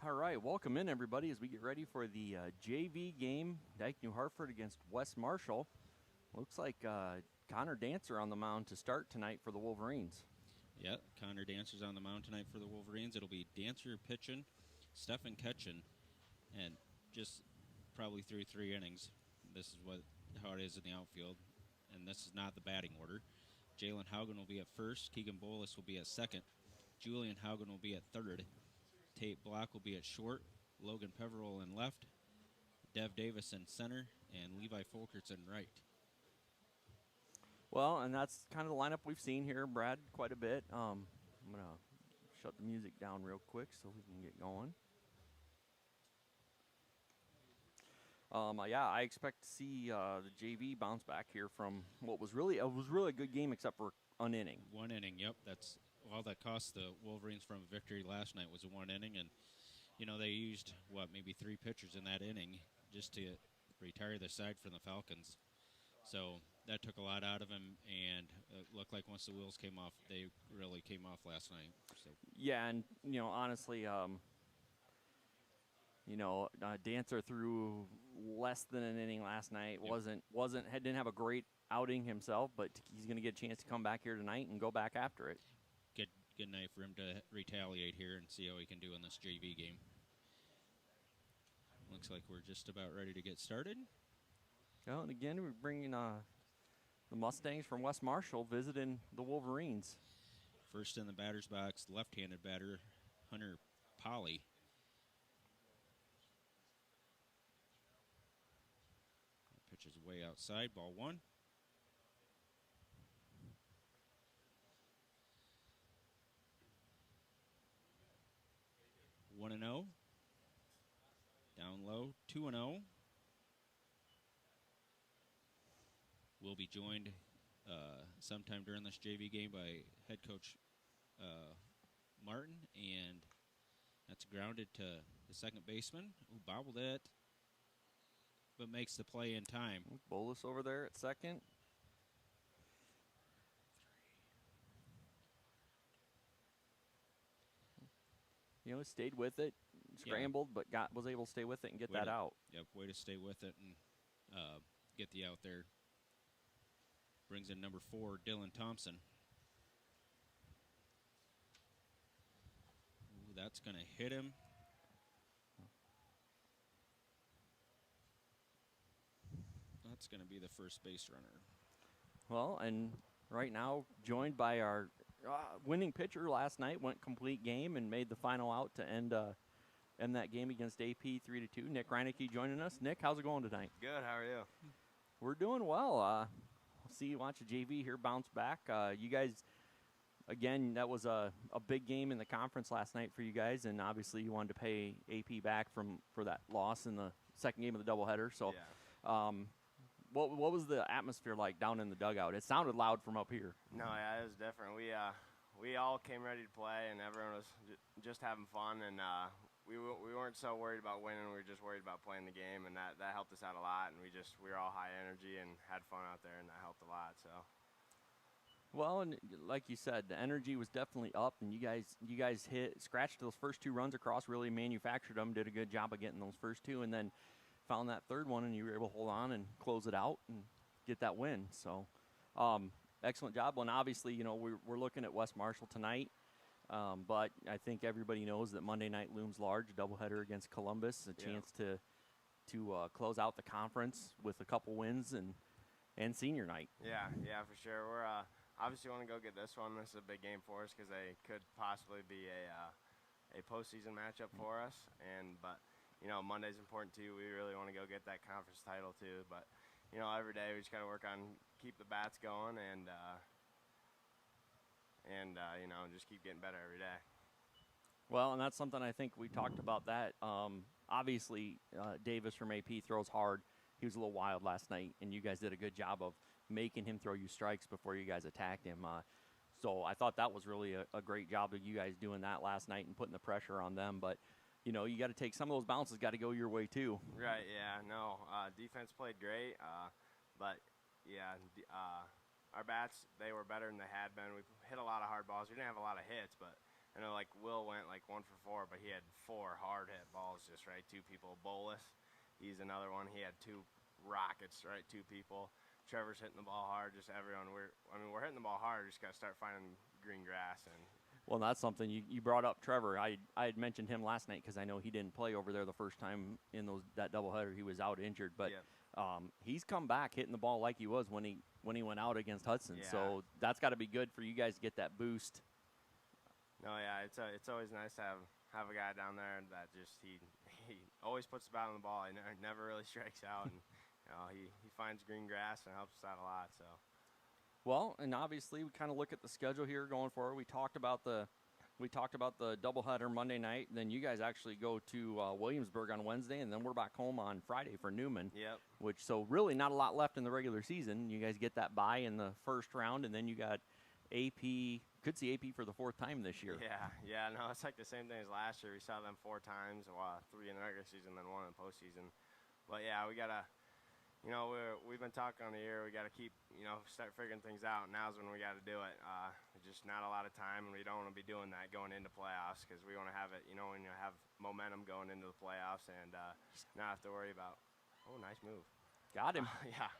All right, welcome in everybody as we get ready for the JV game, Dike-New Hartford against West Marshall. Looks like Connor Dancer on the mound to start tonight for the Wolverines. Yep, Connor Dancer's on the mound tonight for the Wolverines. It'll be Dancer pitching, Stefan catching, and just probably through 3 innings. This is how it is in the outfield, and this is not the batting order. Jalen Haugen will be at first. Keegan Bolus will be at second. Julian Haugen will be at third. Tate Block will be at short. Logan Peveril in left. Dev Davis in center, and Levi Folkerts in right. Well, and that's kind of the lineup we've seen here, Brad, quite a bit. I'm going to shut the music down real quick so we can get going. Yeah, I expect to see the JV bounce back here from what was really a good game except for an inning. 1 inning, yep. That's all that cost the Wolverines from a victory last night was a 1 inning, and they used maybe 3 pitchers in that inning just to retire the side from the Falcons. So that took a lot out of him, and it looked like once the wheels came off, they really came off last night. So. Yeah, and honestly, Dancer threw less than an inning last night. Yep. Didn't have a great outing himself, but he's going to get a chance to come back here tonight and go back after it. Good night for him to retaliate here and see how he can do in this JV game. Looks like we're just about ready to get started. Well, and again, we're bringing the Mustangs from West Marshall visiting the Wolverines. First in the batter's box, left-handed batter, Hunter Polly. Pitch is way outside, ball 1. One and 0. Down low, 2-0. We'll be joined sometime during this JV game by head coach Martin, and that's grounded to the second baseman who bobbled it, but makes the play in time. Bolus over there at second. Stayed with it, scrambled, but was able to stay with it and get that out. Yep, way to stay with it and get the out there. Brings in number 4, Dylan Thompson. Ooh, that's going to hit him. That's going to be the first base runner. Well, and right now, joined by our winning pitcher last night, went complete game and made the final out to end that game against AP 3-2. Nick Reinecke joining us. Nick, how's it going tonight? Good. How are you? We're doing well. Watch the JV here bounce back. You guys, again, that was a big game in the conference last night for you guys, and obviously you wanted to pay AP back for that loss in the second game of the doubleheader. So, yeah. What was the atmosphere like down in the dugout? It sounded loud from up here. No, yeah, it was different. We all came ready to play, and everyone was just having fun, and we weren't so worried about winning. We were just worried about playing the game, and that helped us out a lot. And we were all high energy and had fun out there, and that helped a lot. So. Well, and like you said, the energy was definitely up, and you guys scratched those first 2 runs across, really manufactured them, did a good job of getting those first 2, and then found that third one, and you were able to hold on and close it out and get that win. So, excellent job. Well, and obviously, we're looking at West Marshall tonight, but I think everybody knows that Monday night looms large, a doubleheader against Columbus, a chance to close out the conference with a couple wins and senior night. Yeah, for sure. We're obviously want to go get this one. This is a big game for us because they could possibly be a postseason matchup for us, but. Monday's important too. We really want to go get that conference title too. But, every day we just got to work on keep the bats going and just keep getting better every day. Well, and that's something I think we talked about that. Obviously, Davis from AP throws hard. He was a little wild last night, and you guys did a good job of making him throw you strikes before you guys attacked him. So I thought that was really a great job of you guys doing that last night and putting the pressure on them. But you got to take some of those bounces, got to go your way too. Right, yeah, no. Defense played great, but, yeah, our bats, they were better than they had been. We hit a lot of hard balls. We didn't have a lot of hits, but I know like Will went like 1 for 4, but he had 4 hard hit balls just right. 2 people. Bolus, he's another one. He had 2 rockets, right? 2 people. Trevor's hitting the ball hard. Just everyone. We're hitting the ball hard. Just got to start finding green grass and. Well, that's something you brought up, Trevor. I had mentioned him last night because I know he didn't play over there the first time in that doubleheader. He was out injured, but he's come back hitting the ball like he was when he went out against Hudson. Yeah. So that's got to be good for you guys to get that boost. No, yeah, it's always nice to have a guy down there that just he always puts the bat on the ball. He never really strikes out, and he finds green grass and helps us out a lot. So. Well, and obviously we kind of look at the schedule here going forward. We talked about the doubleheader Monday night. Then you guys actually go to Williamsburg on Wednesday, and then we're back home on Friday for Newman. Yep. So really not a lot left in the regular season. You guys get that bye in the first round, and then you got AP. Could see AP for the 4th time this year. Yeah. No, it's like the same thing as last year. We saw them 4 times, 3 in the regular season, then 1 in the postseason. But yeah, we gotta. We've been talking on the year. We got to keep, start figuring things out. Now's when we got to do it. Just not a lot of time, and we don't want to be doing that going into playoffs because we want to have it, when you have momentum going into the playoffs and not have to worry about, nice move. Got him. Yeah.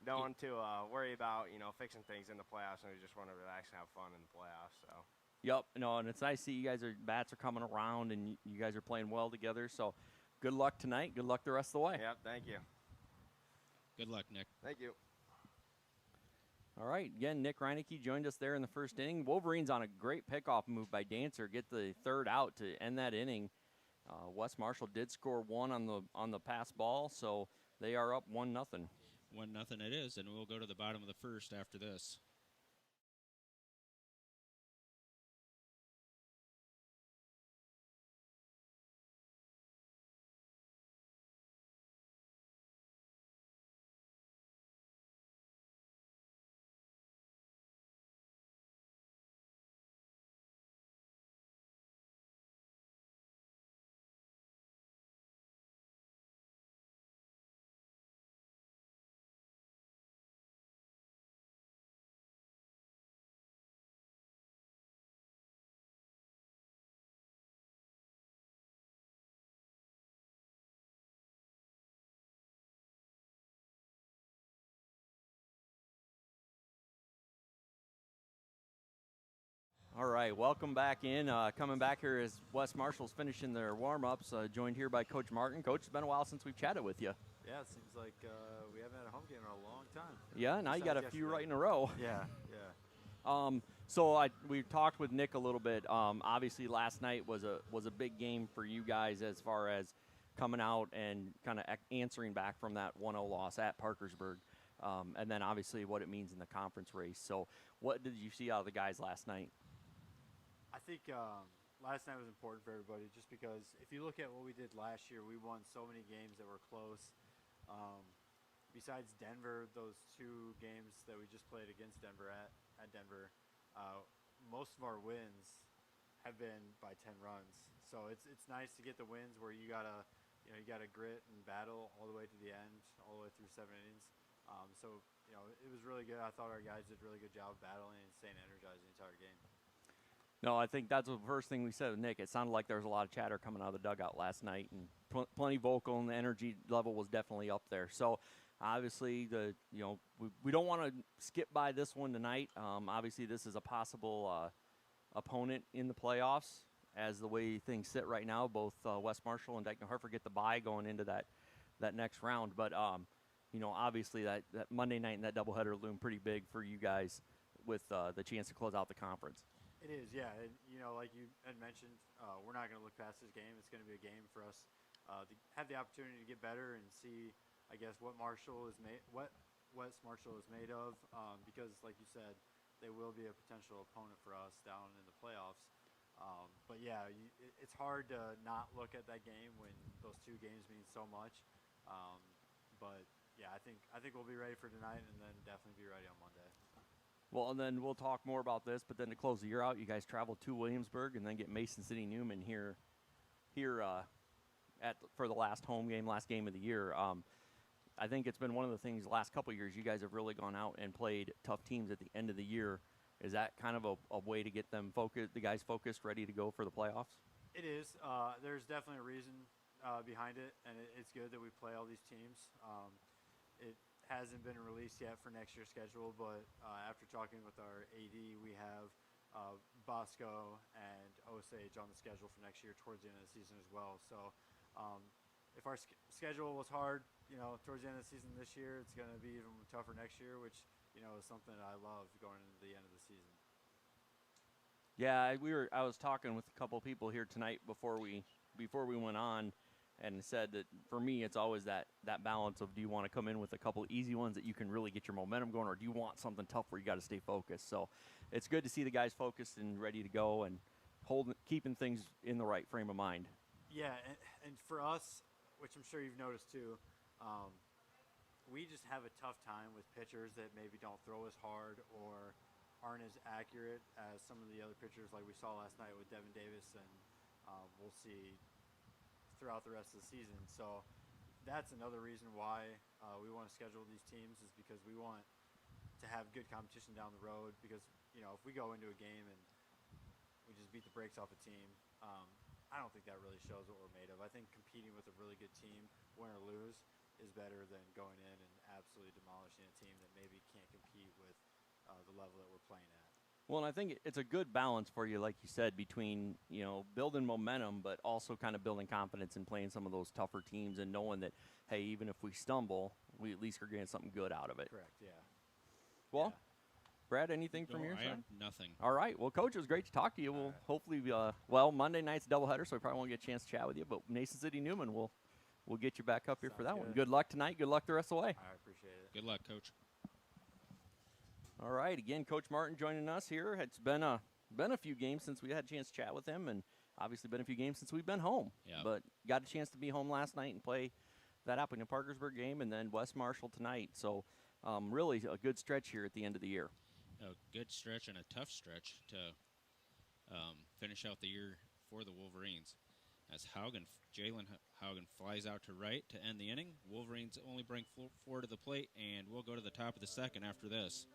Don't want to worry about, fixing things in the playoffs, and we just want to relax and have fun in the playoffs. So. Yep. No, and it's nice to see you guys bats are coming around, and you guys are playing well together. So good luck tonight. Good luck the rest of the way. Yep. Thank you. Good luck, Nick. Thank you. All right, again, Nick Reinecke joined us there in the first inning. Wolverines on a great pickoff move by Dancer, get the 3rd out to end that inning. West Marshall did score 1 on the pass ball, so they are up 1-0. 1-0 it is, and we'll go to the bottom of the 1st after this. All right, welcome back in. Coming back here as West Marshall's finishing their warm-ups, joined here by Coach Martin. Coach, it's been a while since we've chatted with you. Yeah, it seems like we haven't had a home game in a long time. Yeah, now you got a few right in a row. Yeah. So we talked with Nick a little bit. Obviously, last night was a big game for you guys as far as coming out and kind of answering back from that 1-0 loss at Parkersburg, and then obviously what it means in the conference race. So what did you see out of the guys last night? I think last night was important for everybody just because if you look at what we did last year, we won so many games that were close. Besides Denver, those 2 games that we just played against Denver at Denver, most of our wins have been by 10 runs. So it's nice to get the wins where you gotta grit and battle all the way to the end, all the way through 7 innings. So it was really good. I thought our guys did a really good job battling and staying energized the entire game. No, I think that's the first thing we said with Nick. It sounded like there was a lot of chatter coming out of the dugout last night, and plenty vocal, and the energy level was definitely up there. So, obviously, we don't want to skip by this one tonight. Obviously, this is a possible opponent in the playoffs. As the way things sit right now, both West Marshall and Dike-New Hartford get the bye going into that next round. But obviously that Monday night and that doubleheader loomed pretty big for you guys with the chance to close out the conference. It is, yeah. And, like you had mentioned, we're not going to look past this game. It's going to be a game for us to have the opportunity to get better and see, I guess, what West Marshall is made of. Because, like you said, they will be a potential opponent for us down in the playoffs. But yeah, it's hard to not look at that game when those 2 games mean so much. But yeah, I think we'll be ready for tonight, and then definitely be ready on Monday. Well, and then we'll talk more about this, but then to close the year out, you guys travel to Williamsburg and then get Mason City Newman here for the last game of the year. I think it's been one of the things the last couple of years you guys have really gone out and played tough teams at the end of the year. Is that kind of a way to get them focused, the guys focused, ready to go for the playoffs? It is. There's definitely a reason behind it, and it's good that we play all these teams. It hasn't been released yet for next year's schedule, but after talking with our AD, we have Bosco and Osage on the schedule for next year towards the end of the season as well. So if our schedule was hard, towards the end of the season this year, it's going to be even tougher next year, which is something that I love going into the end of the season. Yeah, I was talking with a couple people here tonight before we went on, and said that for me it's always that balance of, do you want to come in with a couple easy ones that you can really get your momentum going, or do you want something tough where you got to stay focused? So it's good to see the guys focused and ready to go and keeping things in the right frame of mind. Yeah, and for us, which I'm sure you've noticed too, we just have a tough time with pitchers that maybe don't throw as hard or aren't as accurate as some of the other pitchers like we saw last night with Devin Davis, and we'll see throughout the rest of the season. So that's another reason why we want to schedule these teams, is because we want to have good competition down the road. Because if we go into a game and we just beat the brakes off a team, I don't think that really shows what we're made of. I think competing with a really good team, win or lose, is better than going in and absolutely demolishing a team that maybe can't compete with the level that we're playing at. Well, and I think it's a good balance for you, like you said, between building momentum, but also kind of building confidence and playing some of those tougher teams, and knowing that, hey, even if we stumble, we at least are getting something good out of it. Correct. Yeah. Well, Yeah. Brad, anything from your I side? have nothing. All right. Well, Coach, it was great to talk to you. We'll hopefully, Monday night's doubleheader, so we probably won't get a chance to chat with you. But Mason City Newman, we'll get you back up here for that one. Good luck tonight. Good luck the rest of the way. I appreciate it. Good luck, Coach. All right. Again, Coach Martin joining us here. It's been a few games since we had a chance to chat with him, and obviously been a few games since we've been home. Yeah. But got a chance to be home last night and play that Appleton-Parkersburg game, and then West Marshall tonight. So really a good stretch here at the end of the year. A good stretch and a tough stretch to finish out the year for the Wolverines. As Jalen Haugen flies out to right to end the inning. Wolverines only bring 4 to the plate, and we'll go to the top of the second after this.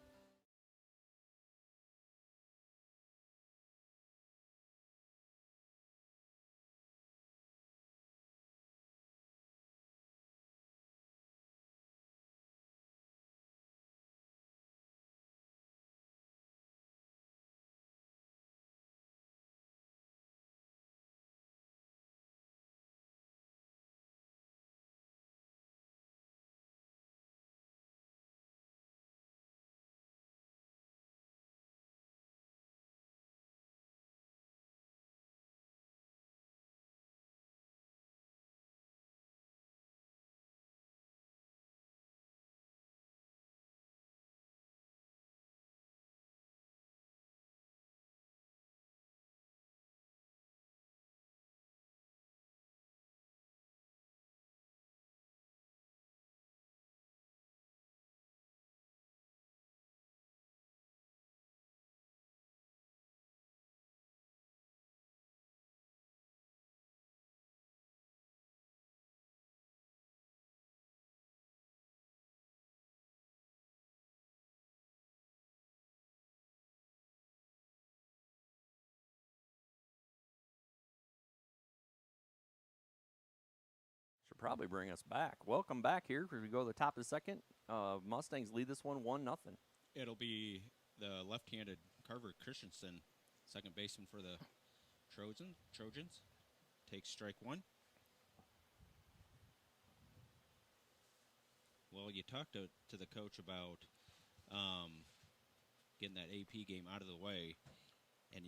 Should probably bring us back. Welcome back here as we go to the top of the second. Mustangs lead this one 1-0. It'll be the left-handed Carver Christensen, second baseman for the Trojans. Takes strike 1. Well, you talked to the coach about getting that AP game out of the way, and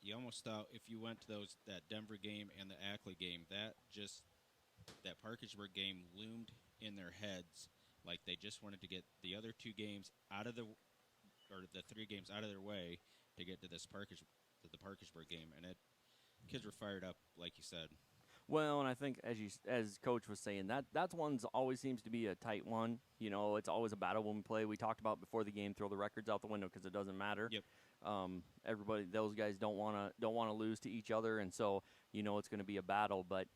you almost thought if you went to that Denver game and the Ackley game, that Parkersburg game loomed in their heads, like they just wanted to get the other 2 games out of the 3 games out of their way to get to the Parkersburg game, and kids were fired up, like you said. Well, and I think as Coach was saying, that's one's always seems to be a tight one. It's always a battle when we play. We talked about before the game, throw the records out the window because it doesn't matter. Yep. Those guys don't want to lose to each other, and so it's going to be a battle. But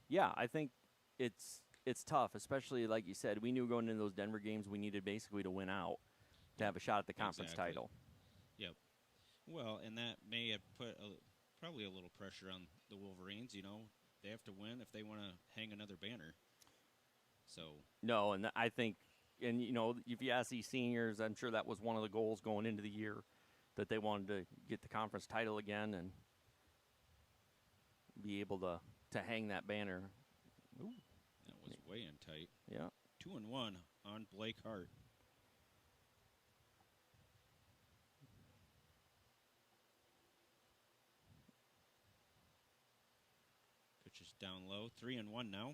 yeah, I think it's tough, especially like you said. We knew going into those Denver games we needed basically to win out to have a shot at the conference title. Yep. Well, and that may have put probably a little pressure on the Wolverines. You know, they have to win if they want to hang another banner. So No, and I think, and if you ask these seniors, I'm sure that was one of the goals going into the year, that they wanted to get the conference title again and be able to hang that banner. Ooh. that was way in tight. Yeah. 2-1 on Blake Hart. Pitch is down low. 3-1 now.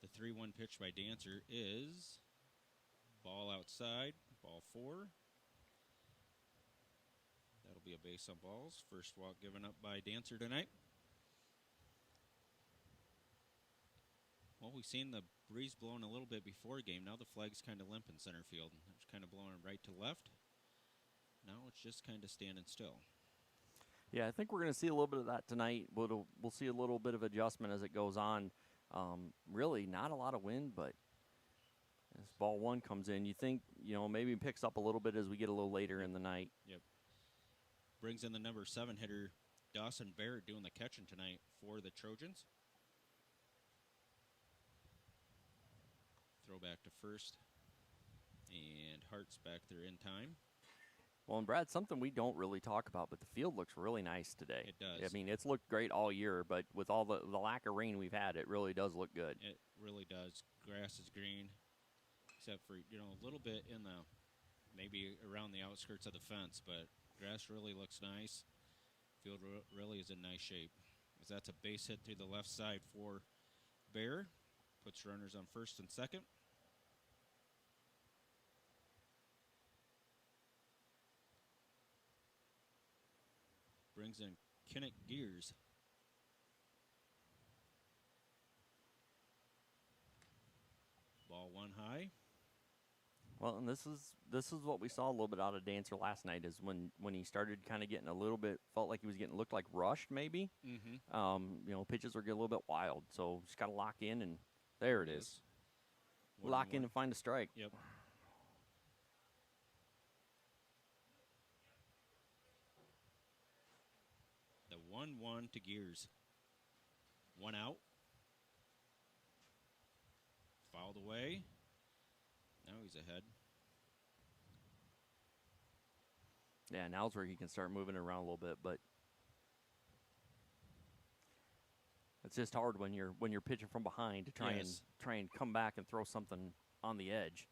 The 3-1 pitch by Dancer is ball outside, ball 4. That'll be a base on balls. First walk given up by Dancer tonight. Well, we've seen the breeze blowing a little bit before game. Now the flag's kind of limp in center field. It's kind of blowing right to left. Now it's just kind of standing still. Yeah, I think we're going to see a little bit of that tonight. We'll see a little bit of adjustment as it goes on. Really, not a lot of wind, but as ball 1 comes in, you think, maybe it picks up a little bit as we get a little later in the night. Yep. Brings in the number 7 hitter, Dawson Barrett, doing the catching tonight for the Trojans. Throw back to first, and Hart's back there in time. Well, and Brad, something we don't really talk about, but the field looks really nice today. It does. I mean, it's looked great all year, but with all the lack of rain we've had, it really does look good. It really does. Grass is green, except for, a little bit in the, maybe around the outskirts of the fence, but grass really looks nice. Field really is in nice shape. As that's a base hit through the left side for Bear. Puts runners on first and second. Brings in Kinnick Gears. Ball 1 high. Well, and this is what we saw a little bit out of Dancer last night, is when he started kind of getting a little bit, felt like he was looked like rushed maybe. Mm-hmm. Pitches are getting a little bit wild, so just got to lock in, and there it is. Lock in and find a strike. Yep. The 1-1 to Gears. 1 out. Fouled away. Now he's ahead. Yeah, now's where he can start moving around a little bit, but it's just hard when you're pitching from behind to try and come back and throw something on the edge.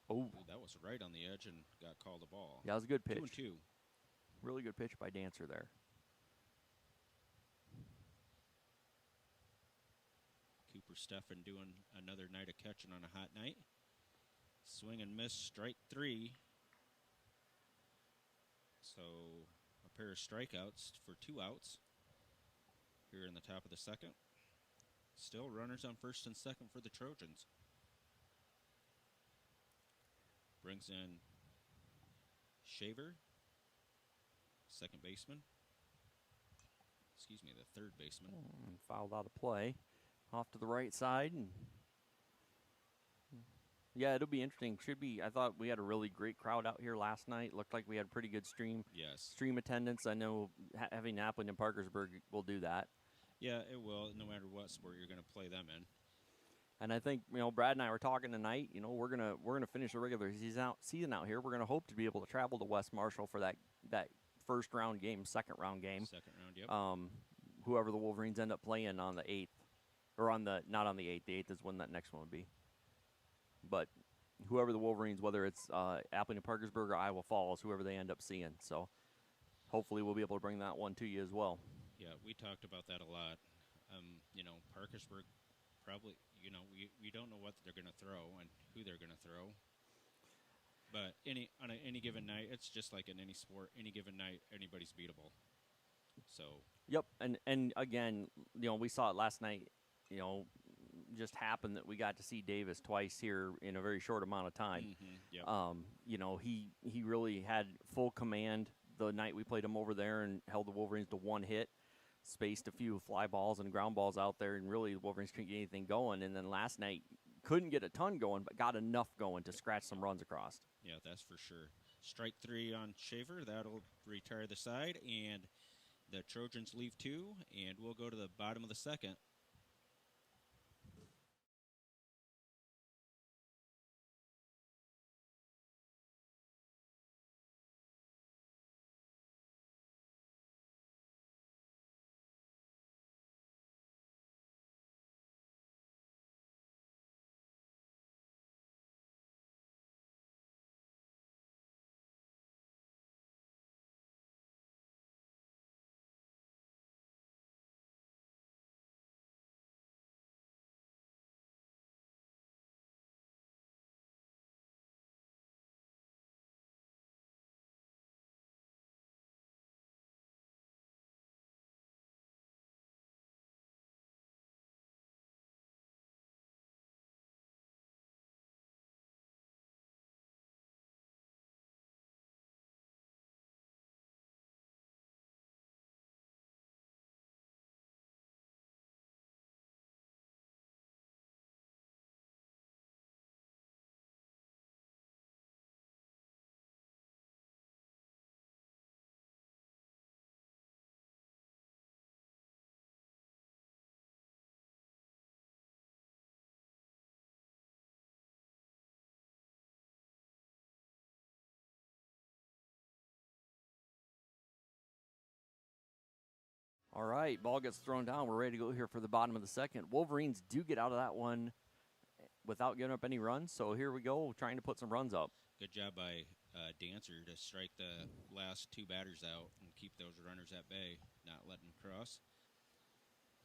Oh, that was right on the edge and got called a ball. Yeah, it was a good pitch. 2-2. Really good pitch by Dancer there. Cooper Steffen doing another night of catching on a hot night. Swing and miss, strike 3. So a pair of strikeouts for 2 outs here in the top of the second. Still runners on first and second for the Trojans. Brings in Shaver, second baseman. Excuse me, the third baseman. And fouled out of play. Off to the right side. And yeah, it'll be interesting. Should be. I thought we had a really great crowd out here last night. Looked like we had pretty good stream attendance. I know having Appling and Parkersburg will do that. Yeah, it will, no matter what sport you're going to play them in. And I think, Brad and I were talking tonight, we're gonna finish the regular season out here. We're gonna hope to be able to travel to West Marshall for that first round game, second round game. Second round, yep. Whoever the Wolverines end up playing on the 8th, or not on the 8th. The 8th is when that next one would be. But whoever the Wolverines, whether it's Appling and Parkersburg or Iowa Falls, whoever they end up seeing. So hopefully we'll be able to bring that one to you as well. Yeah, we talked about that a lot. Parkersburg probably, we don't know what they're going to throw and who they're going to throw. But on any given night, it's just like in any sport. Any given night, anybody's beatable. So. Yep, and again, we saw it last night. Just happened that we got to see Davis twice here in a very short amount of time. Mm-hmm. Yep. He really had full command the night we played him over there and held the Wolverines to 1 hit. spaced a few fly balls and ground balls out there, and really the Wolverines couldn't get anything going. And then last night, couldn't get a ton going, but got enough going to scratch some runs across. Yeah, that's for sure. Strike 3 on Shaver. That'll retire the side, and the Trojans leave 2, and we'll go to the bottom of the second. All right, ball gets thrown down. We're ready to go here for the bottom of the second. Wolverines do get out of that one without giving up any runs. So here we go, trying to put some runs up. Good job by Dancer to strike the last 2 batters out and keep those runners at bay, not letting them cross.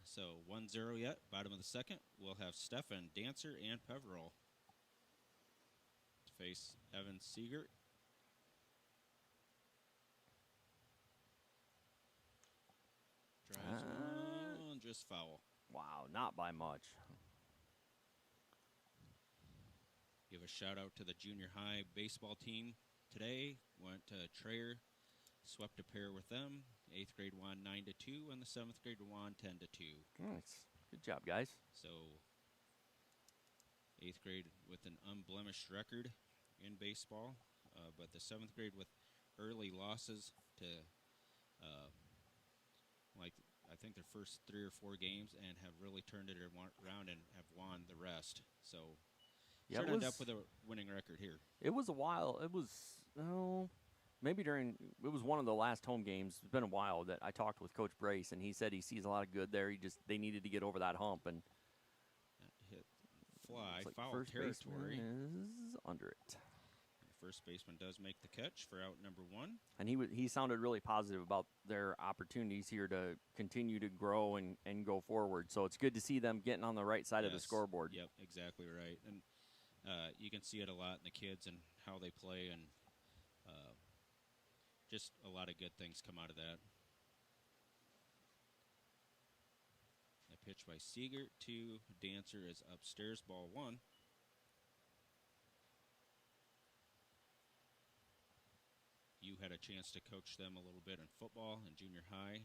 So 1-0 yet, bottom of the second. We'll have Stefan, Dancer, and Peveril to face Evan Siegert. Drives one, just foul. Wow, not by much. Give a shout out to the junior high baseball team today. Went to Trayer, swept a pair with them. 8th grade won 9-2, and the 7th grade won 10-2. Nice. Good job, guys. So 8th grade with an unblemished record in baseball, but the 7th grade with early losses to I think their first 3 or 4 games, and have really turned it around and have won the rest. So Yeah, should end up with a winning record here. It was a while. It was, maybe it was one of the last home games. It's been a while that I talked with Coach Brace, and he said he sees a lot of good there. They needed to get over that hump. And Hit fly, like foul first territory. baseman is under it. The first baseman does make the catch for out number 1. And he sounded really positive about their opportunities here to continue to grow and go forward. So it's good to see them getting on the right side of the scoreboard. Yep, exactly right. And you can see it a lot in the kids and how they play, and just a lot of good things come out of that. The pitch by Siegert to Dancer is upstairs, ball 1. You had a chance to coach them a little bit in football and junior high.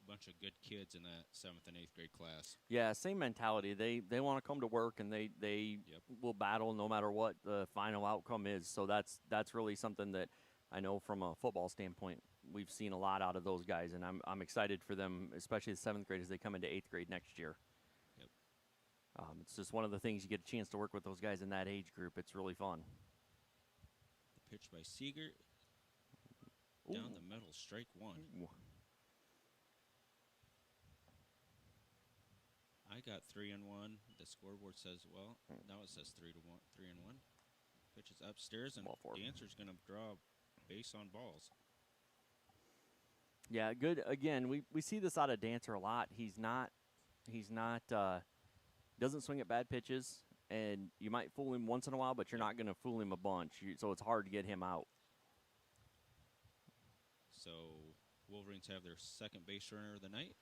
A bunch of good kids in that 7th and 8th grade class. Yeah, same mentality. They want to come to work, and they will battle no matter what the final outcome is. So that's really something that I know from a football standpoint we've seen a lot out of those guys, and I'm excited for them, especially the 7th grade as they come into 8th grade next year. Yep. It's just one of the things you get a chance to work with those guys in that age group. It's really fun. The pitch by Siegert. Down the middle, strike 1. Ooh. I got 3-1. The scoreboard says, well, now it says 3-1, 3-1. Pitch is upstairs, and Dancer's going to draw base on balls. Yeah, good. Again, we see this out of Dancer a lot. He's not doesn't swing at bad pitches, and you might fool him once in a while, but you're not going to fool him a bunch. So it's hard to get him out. So Wolverines have their second base runner of the night,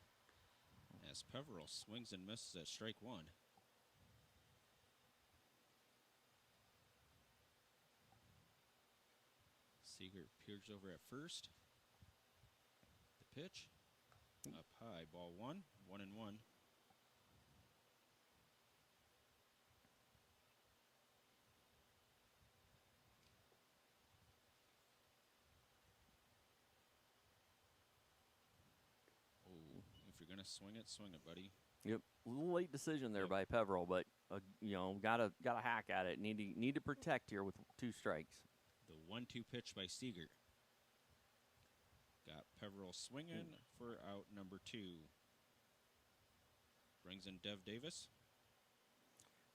as Peveril swings and misses at strike 1. Siegert peers over at first. The pitch. Up high, ball 1, 1-1. Oh, if you're gonna swing it, buddy. Yep, a little late decision there Yep. by Peveril, but gotta hack at it. Need to protect here with 2 strikes. The 1-2 pitch by Seeger. Got Peveril swinging for out number 2. Brings in Dev Davis.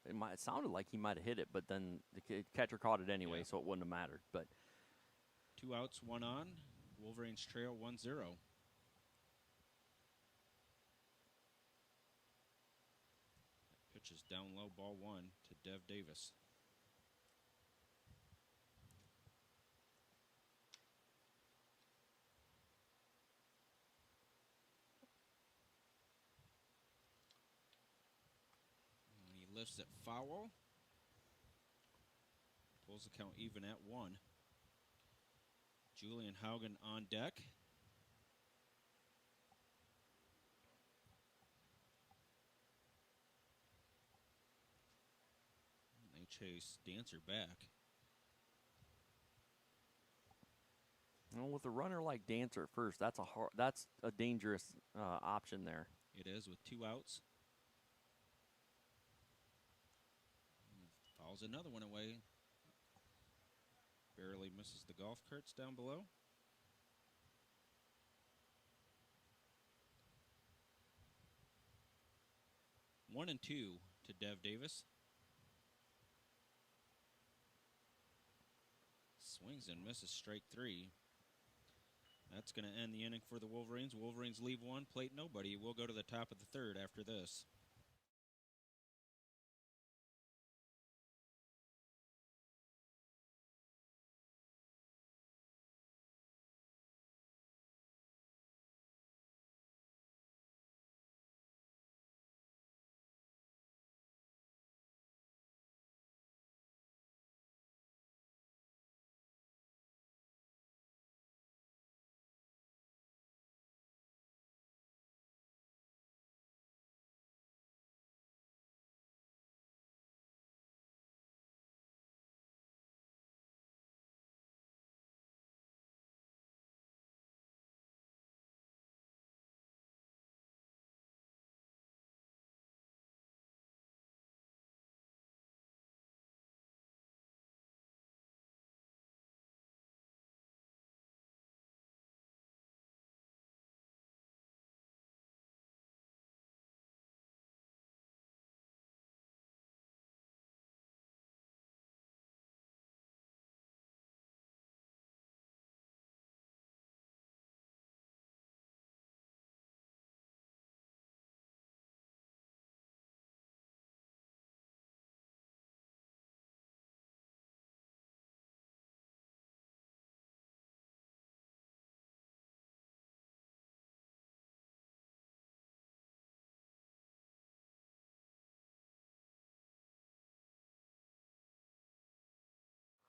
It sounded like he might have hit it, but then the catcher caught it anyway, Yeah. so it wouldn't have mattered. But 2 outs, 1 on. Wolverines trail 1-0. Pitch is down low, ball 1 to Dev Davis. And he lifts it foul. Pulls the count even at 1. Julian Haugen on deck. And they chase Dancer back. with a runner like Dancer at first, that's a dangerous option there. It is with 2 outs. Fouls another one away. Barely misses the golf carts down below. One and 2 to Dev Davis. Swings and misses, strike 3. That's going to end the inning for the Wolverines. Wolverines leave 1, plate nobody. We'll go to the top of the 3rd after this.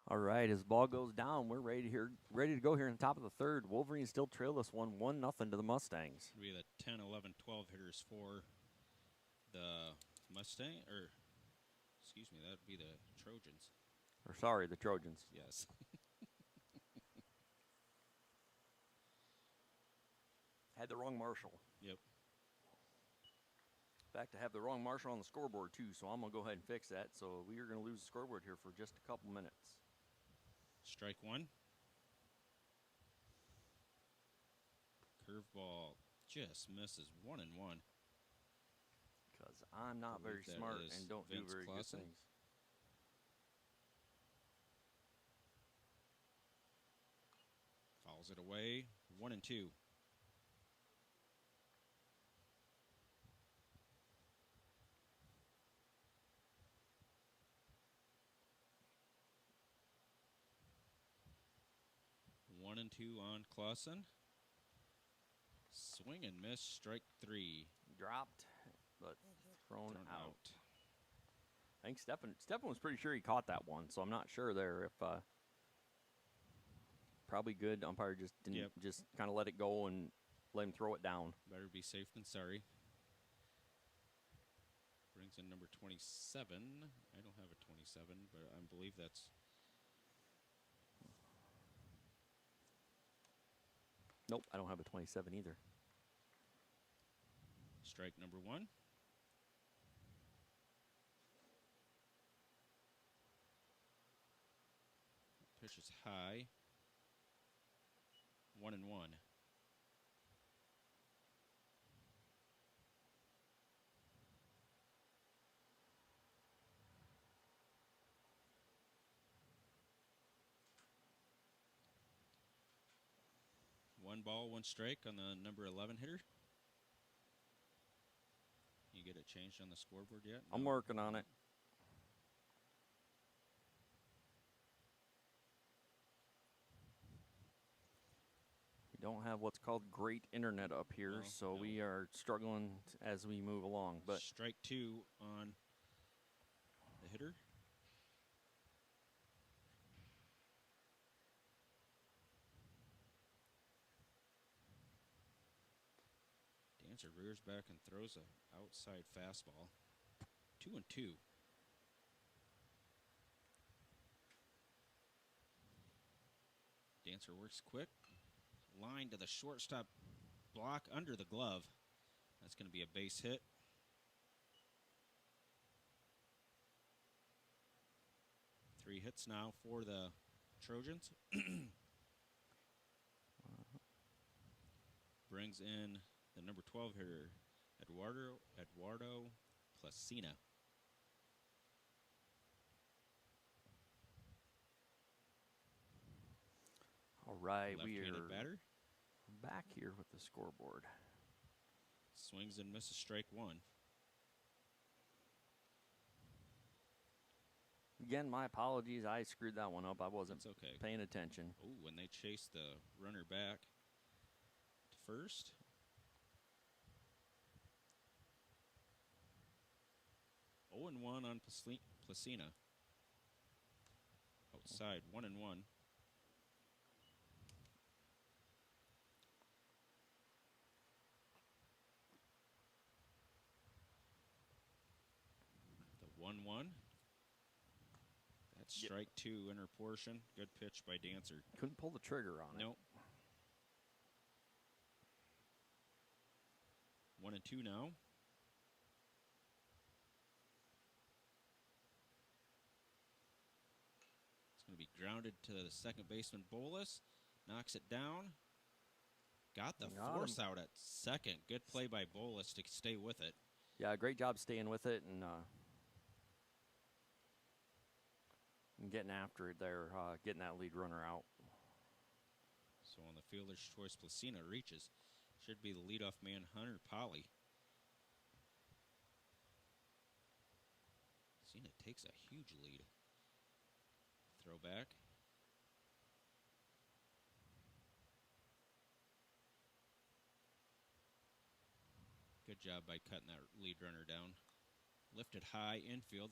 All right, as ball goes down, we're ready to go here in the top of the 3rd. Wolverines still trail this one 1-0 to the Mustangs. We the 10, 11, 12 hitters for the Mustang, or excuse me, that would be the Trojans. Or sorry, the Trojans. Yes. Had the wrong marshal. Yep. In fact, I have the wrong marshal on the scoreboard too, so I'm going to go ahead and fix that. So we are going to lose the scoreboard here for just a couple minutes. Strike 1. Curveball just misses 1-1. Because I'm not very That smart is and don't do Vince very good Clausen. things. Fouls it away. 1-2. One and 2 on Clausen. Swing and miss, strike 3. Dropped, but thrown Thrown out. out. I think Stefan was pretty sure he caught that one, so I'm not sure there if probably good umpire just didn't Yep. just kind of let it go and let him throw it down. Better be safe than sorry. Brings in number 27. I don't have a 27, but I believe that's... Nope, I don't have a 27 either. Strike number 1. Pitch is high. 1-1. One ball, one strike on the number 11 hitter. You get it changed on the scoreboard yet? I'm working on it. We don't have what's called great internet up here, No, so no. we are struggling as we move along. But Strike 2 on the hitter. Dancer rears back and throws a outside fastball. 2-2. Dancer works quick. Line to the shortstop block under the glove. That's going to be a base hit. Three hits now for the Trojans. Brings in the number 12 hitter, Eduardo Placina. all right, we Left-handed are batter. back here with the scoreboard. Swings and misses strike 1. Again, my apologies. I screwed that one up. I wasn't It's okay. paying attention. Oh, and they chase the runner back to first. Oh and 1 on Placina. Outside, 1-1. The 1-1. That's strike 2, inner portion. Good pitch by Dancer. Couldn't pull the trigger on it. Nope. 1-2 now. It's going to be grounded to the second baseman Bolus. Knocks it down. Got the force out at second. Good play by Bolus to stay with it. Yeah, great job staying with it and getting after it there, getting that lead runner out. So on the fielder's choice, Placina reaches. Should be the leadoff man, Hunter Polly. Placina takes a huge lead. Throw back. Good job by cutting that lead runner down. Lifted high infield.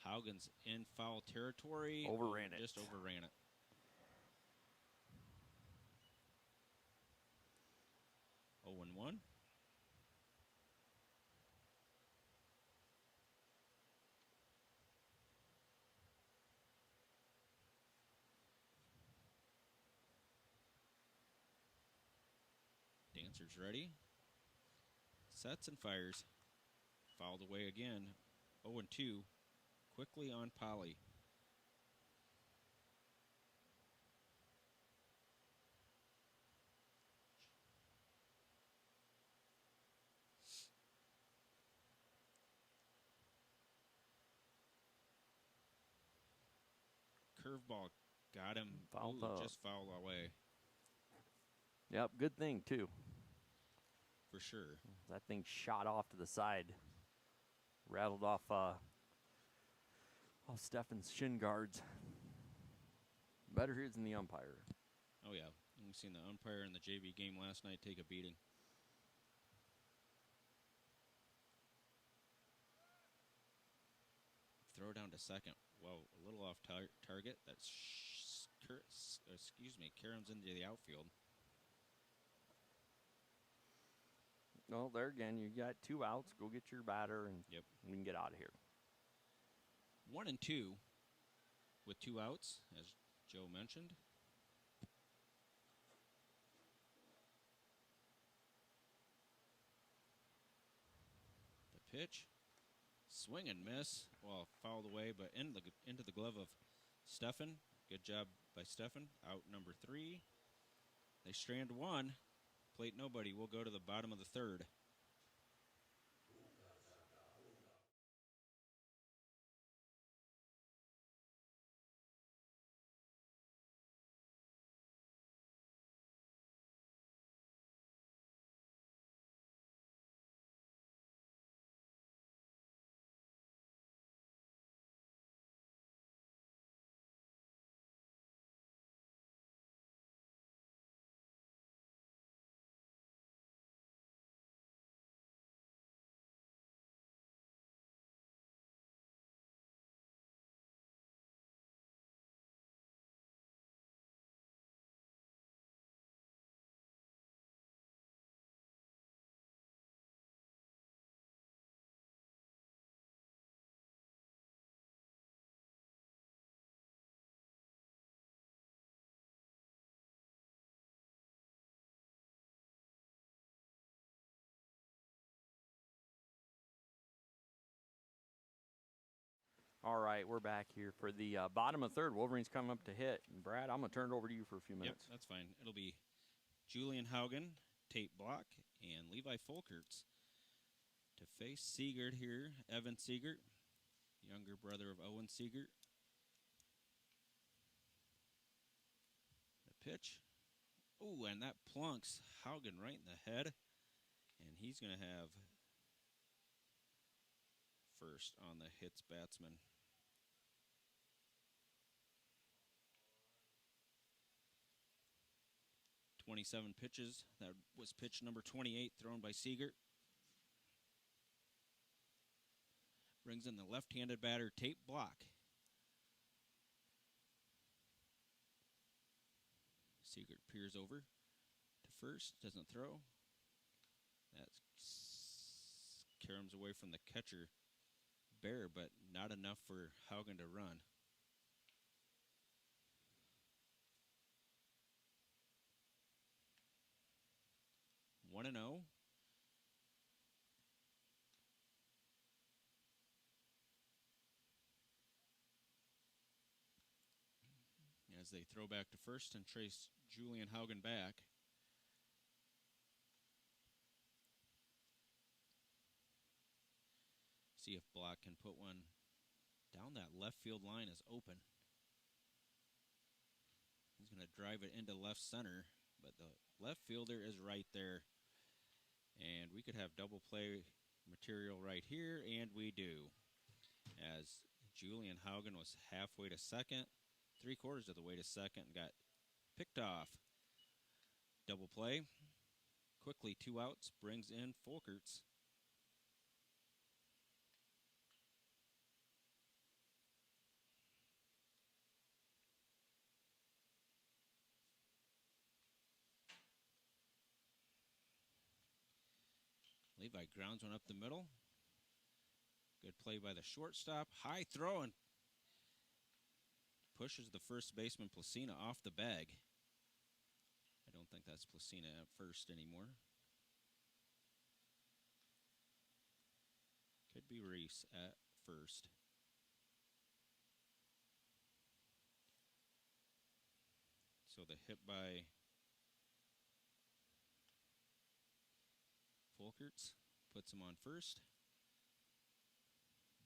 Haugen's in foul territory. Overran it. Just overran it. Oh and 1. Dancer's ready. Sets and fires. Fouled away again. 0 and 2. Quickly on Polly. Curveball got him. Fouled up. Just fouled away. Yep, good thing, too. For sure. That thing shot off to the side. Rattled off Stefan's shin guards. Better here than the umpire. Oh, yeah. We've seen the umpire in the JV game last night take a beating. Throw down to second. Well, a little off target. That's Karam's into the outfield. Well, there again, you got 2 outs. Go get your batter, and Yep. we can get out of here. 1-2 with 2 outs, as Joe mentioned. The pitch, swing and miss. Well, fouled away, but into the glove of Steffen. Good job by Steffen. Out number 3. They strand 1. Plate nobody. We'll go to the bottom of the 3rd. All right, we're back here for the bottom of 3rd. Wolverines coming up to hit. And Brad, I'm going to turn it over to you for a few minutes. Yep, that's fine. It'll be Julian Haugen, Tate Block, and Levi Folkerts to face Siegert here. Evan Siegert, younger brother of Owen Siegert. The pitch. Ooh, and that plunks Haugen right in the head. And he's going to have first on the hits batsman. "27 pitches. That was pitch number 28, thrown by Siegert. Brings in the left-handed batter, Tate Block. Siegert peers over to first, doesn't throw. That caroms away from the catcher, Bear, but not enough for Haugen to run. One and 0. As they throw back to first and trace Julian Haugen back. See if Block can put one down. That left field line is open. He's going to drive it into left center, but the left fielder is right there. And we could have double play material right here, and we do. As Julian Haugen was halfway to second, 3/4 of the way to second, and got picked off. Double play. Quickly 2 outs, brings in Folkerts. Levi grounds one up the middle. Good play by the shortstop. High throw and pushes the first baseman, Placina, off the bag. I don't think that's Placina at first anymore. Could be Reese at first. So the hit by Folkerts puts him on first.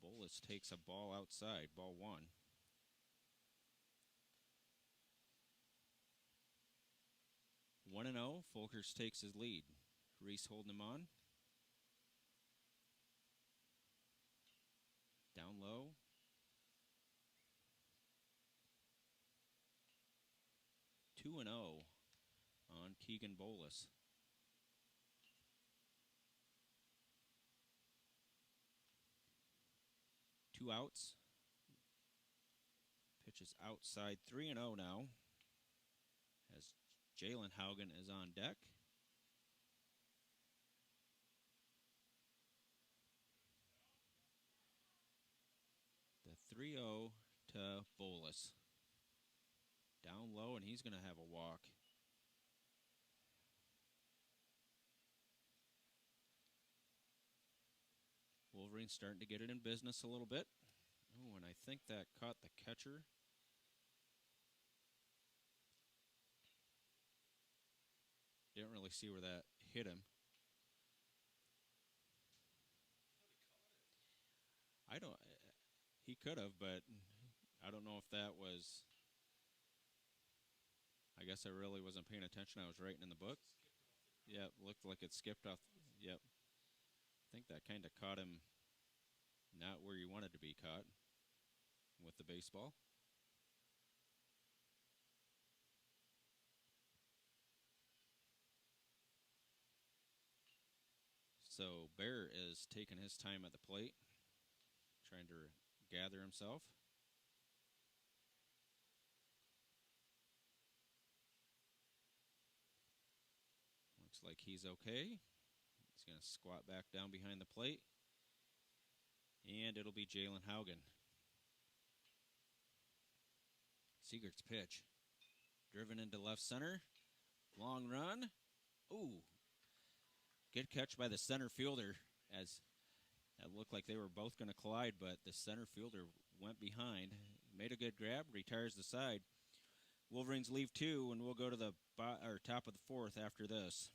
Bolus takes a ball outside, ball 1. One and 0. Folkerts takes his lead. Reese holding him on. Down low. Two and 0 on Keegan Bolus. Two outs. Pitch is outside. 3-0 now. As Jalen Haugen is on deck. to Bolus. Down low, and he's going to have a walk. Wolverines starting to get it in business a little bit. Oh, and I think that caught the catcher. Didn't really see where that hit him. I don't. He could have, but I don't know if that was. I guess I really wasn't paying attention. I was writing in the book. Yep, looked like it skipped off. Yep. I think that kind of caught him not where you wanted to be caught with the baseball. So Bear is taking his time at the plate, trying to gather himself. Looks like he's okay. He's going to squat back down behind the plate. And it'll be Jalen Haugen. Siegert's pitch. Driven into left center. Long run. Ooh. Good catch by the center fielder, as it looked like they were both going to collide, but the center fielder went behind. Made a good grab, retires the side. Wolverines leave 2, and we'll go to the top of the 4th after this.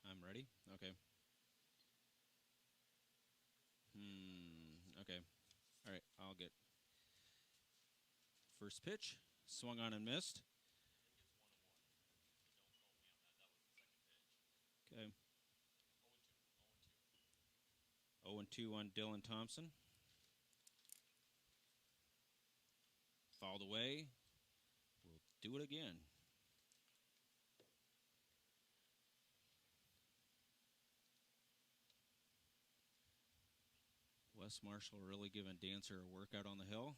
I'm ready? Okay. Okay. All right, I'll get first pitch. Swung on and missed. Okay. 0-2 on Dylan Thompson. Fouled away. We'll do it again. Wes Marshall really giving Dancer a workout on the hill.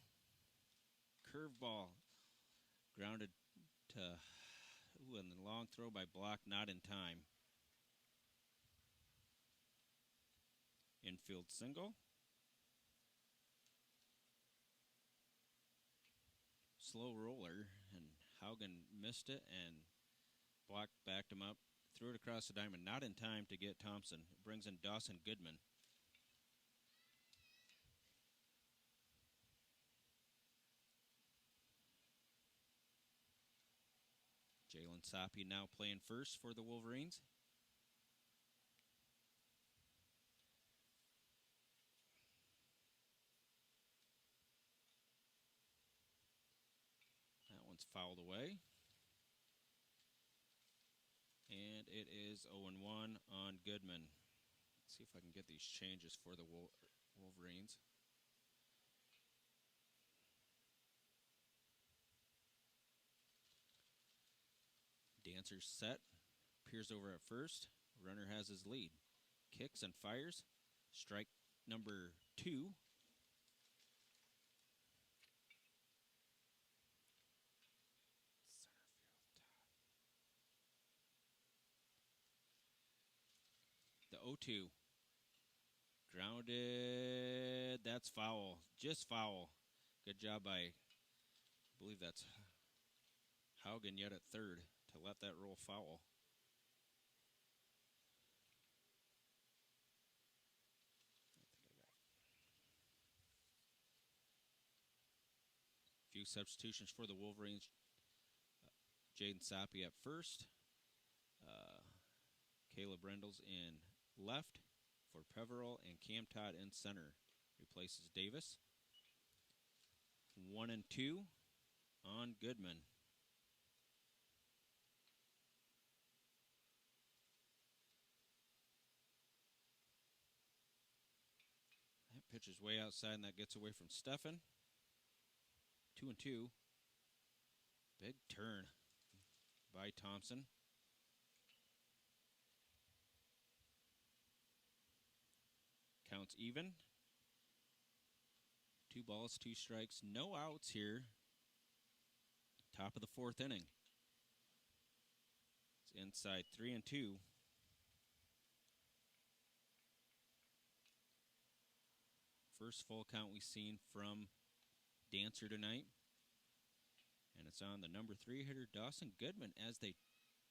Curveball. Grounded to, and the long throw by Block, not in time. Infield single. Slow roller, and Haugen missed it, and Block backed him up. Threw it across the diamond, not in time to get Thompson. It brings in Dawson Goodman. Jalen Soppy now playing first for the Wolverines. That one's fouled away. And it is 0-1 on Goodman. Let's see if I can get these changes for the Wolverines. Dancer's set. Peers over at first. Runner has his lead. Kicks and fires. Strike number 2. 0-2. Grounded. That's foul. Just foul. Good job by, I believe that's Haugen yet at third to let that roll foul. Few substitutions for the Wolverines. Jaden Soppy at first. Caleb Rendles in left for Peveril, and Cam Todd in center. Replaces Davis. 1 and 2 on Goodman. That pitch is way outside, and that gets away from Stefan. 2 and 2. Big turn by Thompson. Counts even. 2 balls, 2 strikes, no outs here. Top of the 4th inning. It's inside 3 and 2. First full count we've seen from Dancer tonight. And it's on the number 3 hitter, Dawson Goodman, as they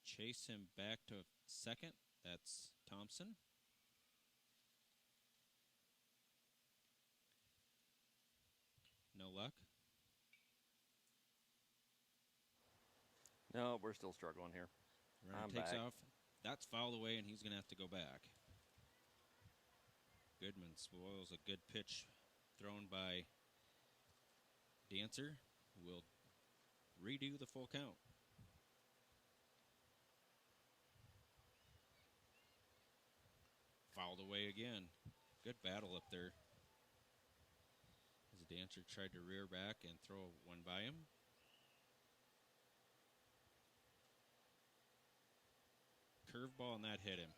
chase him back to second. That's Thompson. No luck. No, we're still struggling here. Runner takes off. That's fouled away, and he's going to have to go back. Goodman spoils a good pitch thrown by Dancer. Will redo the full count. Fouled away again. Good battle up there. As Dancer tried to rear back and throw one by him. Curveball, and that hit him.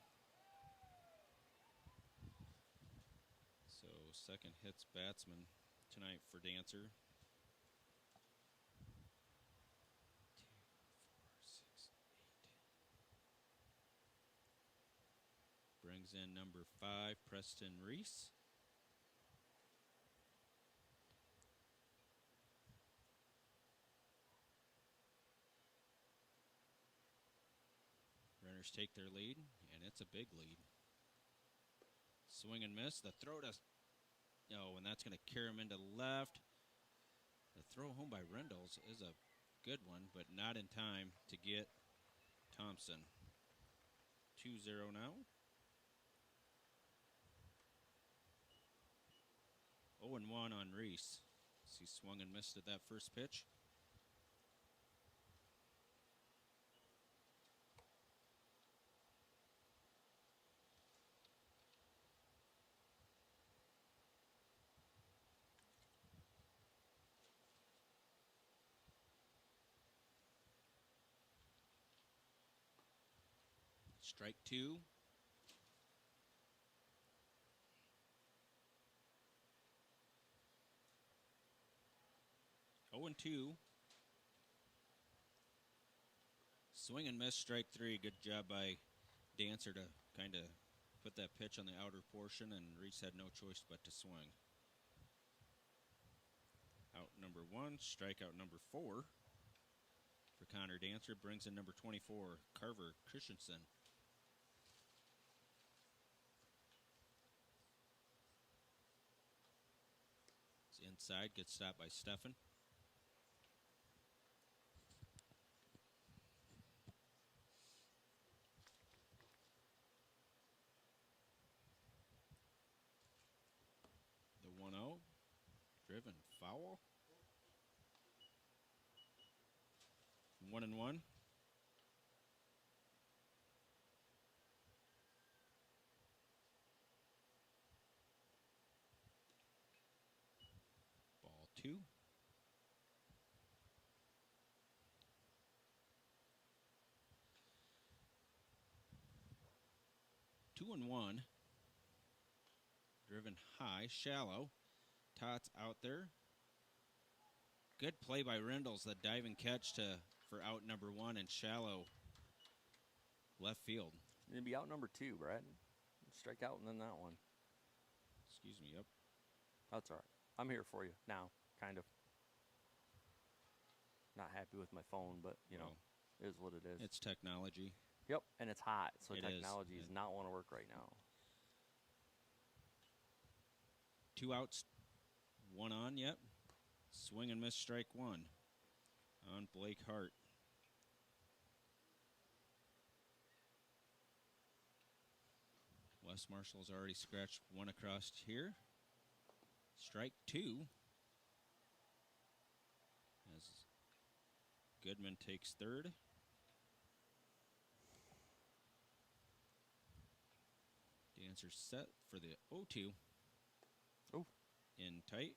So second hits batsman tonight for Dancer. 2, 4, 6, 8. Brings in number 5, Preston Reese. Runners take their lead, and it's a big lead. Swing and miss. The throw to... Oh, and that's going to carry him into left. The throw home by Rendles is a good one, but not in time to get Thompson. 2-0 now. 0-1 on Reese. He swung and missed at that first pitch. Strike 2. Oh and 2. Swing and miss, strike 3. Good job by Dancer to kind of put that pitch on the outer portion, and Reese had no choice but to swing. Out number 1, strikeout number 4 for Connor Dancer. Brings in number 24, Carver Christensen. Inside, gets stopped by Stefan. The 1-0, driven foul. 1-1. Ball 2. Two and 1. Driven high, shallow. Tots out there. Good play by Rendles, the diving catch for out number 1 and shallow left field. It'd be out number 2, Brad. strike out and then that one. Excuse me, yep. That's all right. I'm here for you now, kind of. Not happy with my phone, but, you know, it is what it is. It's technology. Yep, and it's hot, so It technology is. does not want to work right now. 2 outs, 1 on, yep. Swing and miss, strike 1 on Blake Hart. Wes Marshall's already scratched 1 across here. Strike 2. As Goodman takes third. Dancer set for the 0-2. Oh. In tight.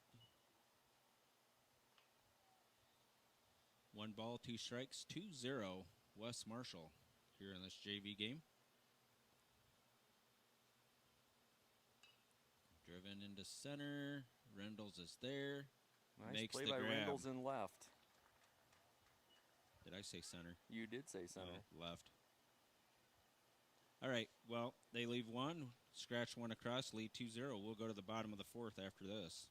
1 ball, 2 strikes, 2-0. Wes Marshall here in this JV game. Driven into center. Rendles is there. Nice Makes play the by grab. Rendles in left. Did I say center? You did say center. Oh, left. All right, well, they leave 1. Scratch 1 across, lead 2-0. We'll go to the bottom of the 4th after this.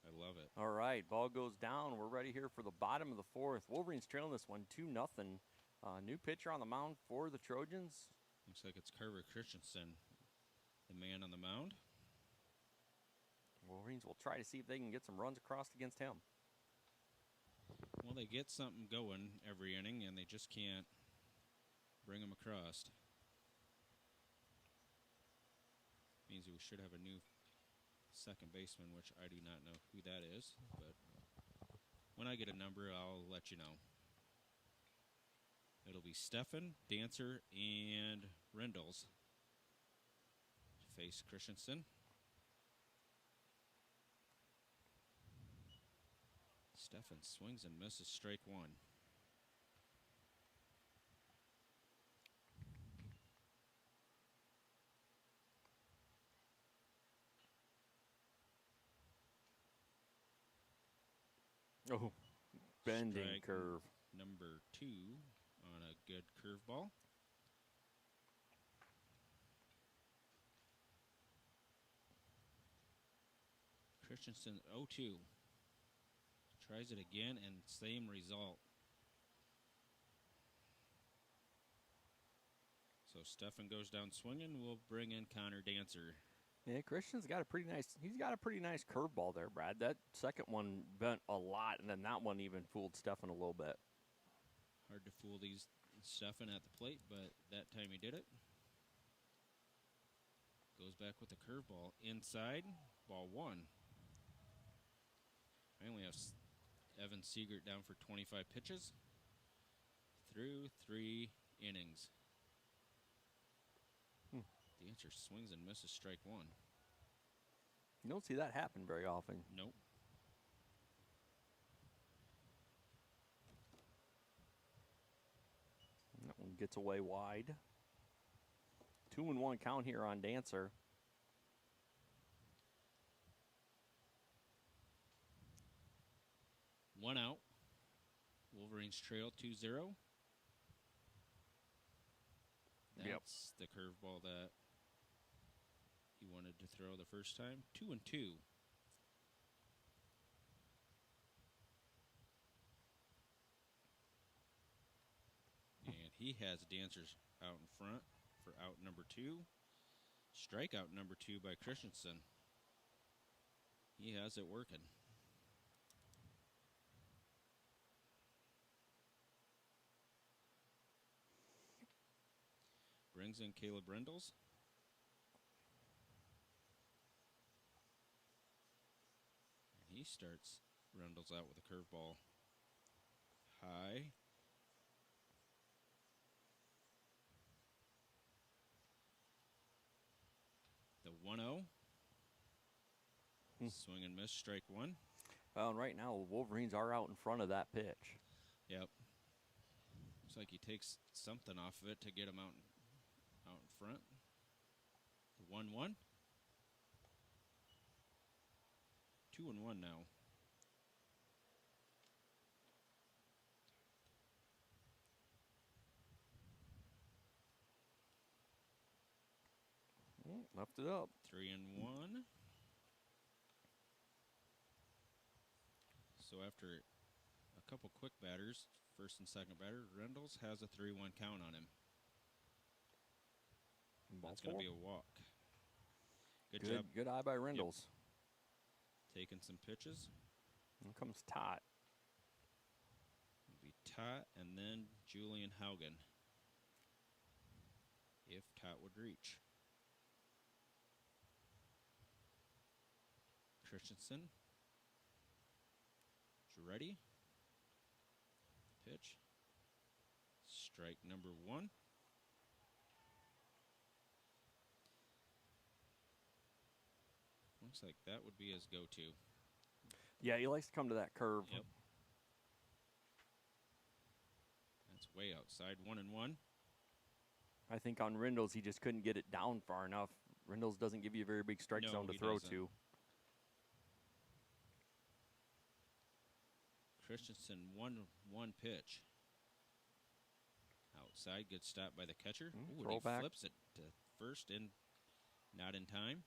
I love it. All right, ball goes down. We're ready here for the bottom of the 4th. Wolverines trailing this one 2-0. New pitcher on the mound for the Trojans. Looks like it's Carver Christensen, the man on the mound. Wolverines will try to see if they can get some runs across against him. Well, they get something going every inning, and they just can't bring them across. Means we should have a new second baseman, which I do not know who that is. But when I get a number, I'll let you know. It'll be Stefan, Dancer, and Rendles face Christensen. Stefan swings and misses, strike 1. Oh, bending Strike curve. Number 2 on a good curveball. Christensen 0-2. Tries it again and same result. So Stefan goes down swinging. We'll bring in Connor Dancer. Yeah, Christian's got a pretty nice. He's got a pretty nice curveball there, Brad. That second one bent a lot, and then that one even fooled Stefan a little bit. Hard to fool these Stefan at the plate, but that time he did it. Goes back with the curveball inside. Ball 1. I only have Evan Seegert down for 25 pitches through 3 innings. The answer swings and misses, strike 1. You don't see that happen very often. Nope. gets away wide. 2-1 count here on Dancer. One out. Wolverines trail 2-0. That's the curveball that he wanted to throw the first time. 2-2. And he has Dancers out in front for out number 2. Strikeout number 2 by Christensen. He has it working. Brings in Caleb Rendles. And he starts Rendles out with a curveball. High. The 1-0. Swing and miss, strike 1. Well, and right now, the Wolverines are out in front of that pitch. Yep. Looks like he takes something off of it to get him out in front. The 1-1. 2-1 now. Left it up. 3-1. So after a couple quick batters, first and second batter, Rendles has a 3-1 count on him. That's going to be a walk. Good job. Good eye by Rendles. Yep. Taking some pitches. Here comes Tot. It'll be Tot and then Julian Haugen. If Tot would reach. Christensen. Ready? Pitch. Strike number 1. Looks like that would be his go-to. Yeah, he likes to come to that curve. Yep. That's way outside. 1-1. I think on Rendles, he just couldn't get it down far enough. Rendles doesn't give you a very big strike zone to throw doesn't. to. Christensen, 1-1 pitch. Outside, good stop by the catcher. Ooh, throw he back. flips it to first and not in time.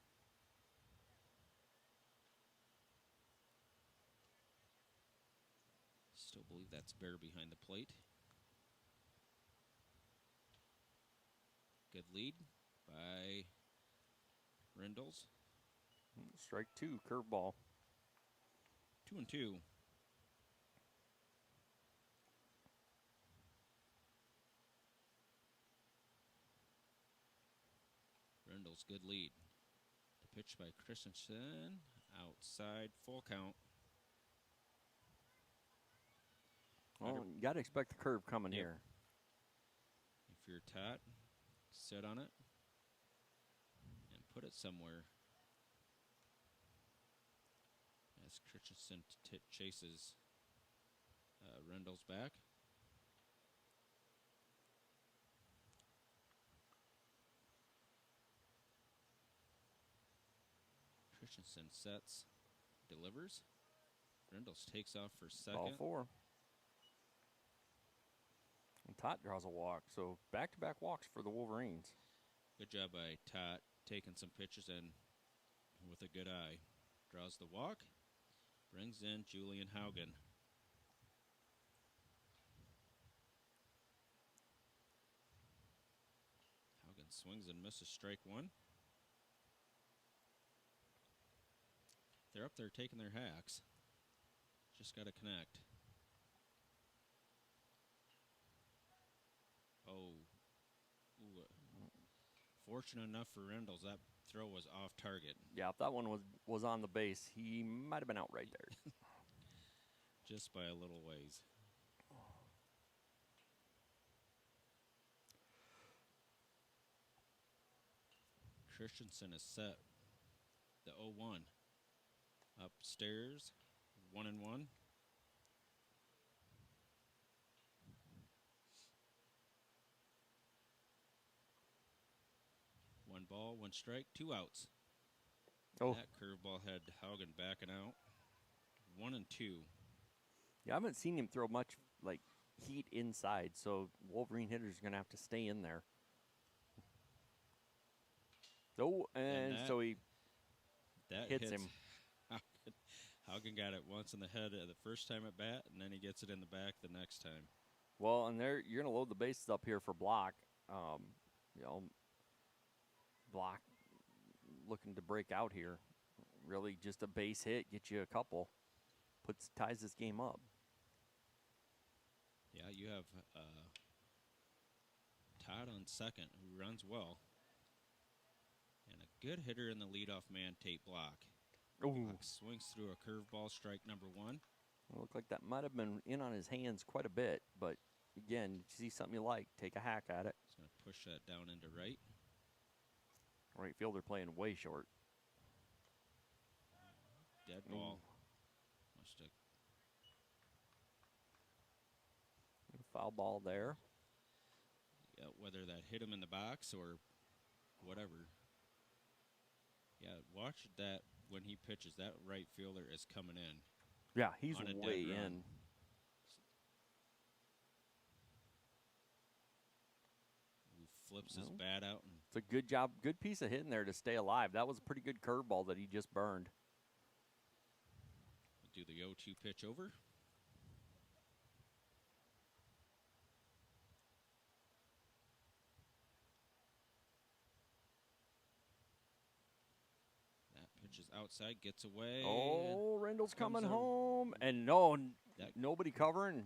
Still believe that's Bear behind the plate. Good lead by Rendles. Strike 2, curveball. 2-2. Rendles, good lead. The pitch by Christensen, outside, full count. Well, you got to expect the curve coming here. If you're Tot, sit on it and put it somewhere. As Christensen chases Rendles back. Christensen sets, delivers. Rendles takes off for second. Ball 4. And Tot draws a walk, so back-to-back walks for the Wolverines. Good job by Tot taking some pitches and with a good eye. Draws the walk, brings in Julian Haugen. Haugen swings and misses, strike 1. They're up there taking their hacks. Just got to connect. Oh. Ooh. Fortunate enough for Rendles, that throw was off target. Yeah, if that one was on the base, he might have been out right there. Just by a little ways. Christensen is set. The 0-1. Upstairs, 1-1. ball, 1 strike, 2 outs. Oh, That curveball had Haugen backing out. 1-2. yeah, I haven't seen him throw much like heat inside, so Wolverine hitters are going to have to stay in there. Oh, and so he hits him. Haugen got it once in the head the first time at bat, and then he gets it in the back the next time. Well, and there you're going to load the bases up here for Block. You know, Block looking to break out here. Really, just a base hit gets you a couple. Ties this game up. Yeah, you have Todd on second, who runs well. And a good hitter in the leadoff man, Tate Block. Block swings through a curveball, strike number 1. It looked like that might have been in on his hands quite a bit, but again, you see something you like, take a hack at it. He's going to push that down into right. Right fielder playing way short. Dead ball. Must have foul ball there. Yeah, whether that hit him in the box or whatever. Yeah, watch that when he pitches. That right fielder is coming in. Yeah, he's on a way dead run. in. He flips his bat out. And it's a good job, good piece of hitting there to stay alive. That was a pretty good curveball that he just burned. Do the 0-2 pitch over. Pitches outside, gets away. Oh, Rendell's coming home. And no, nobody covering.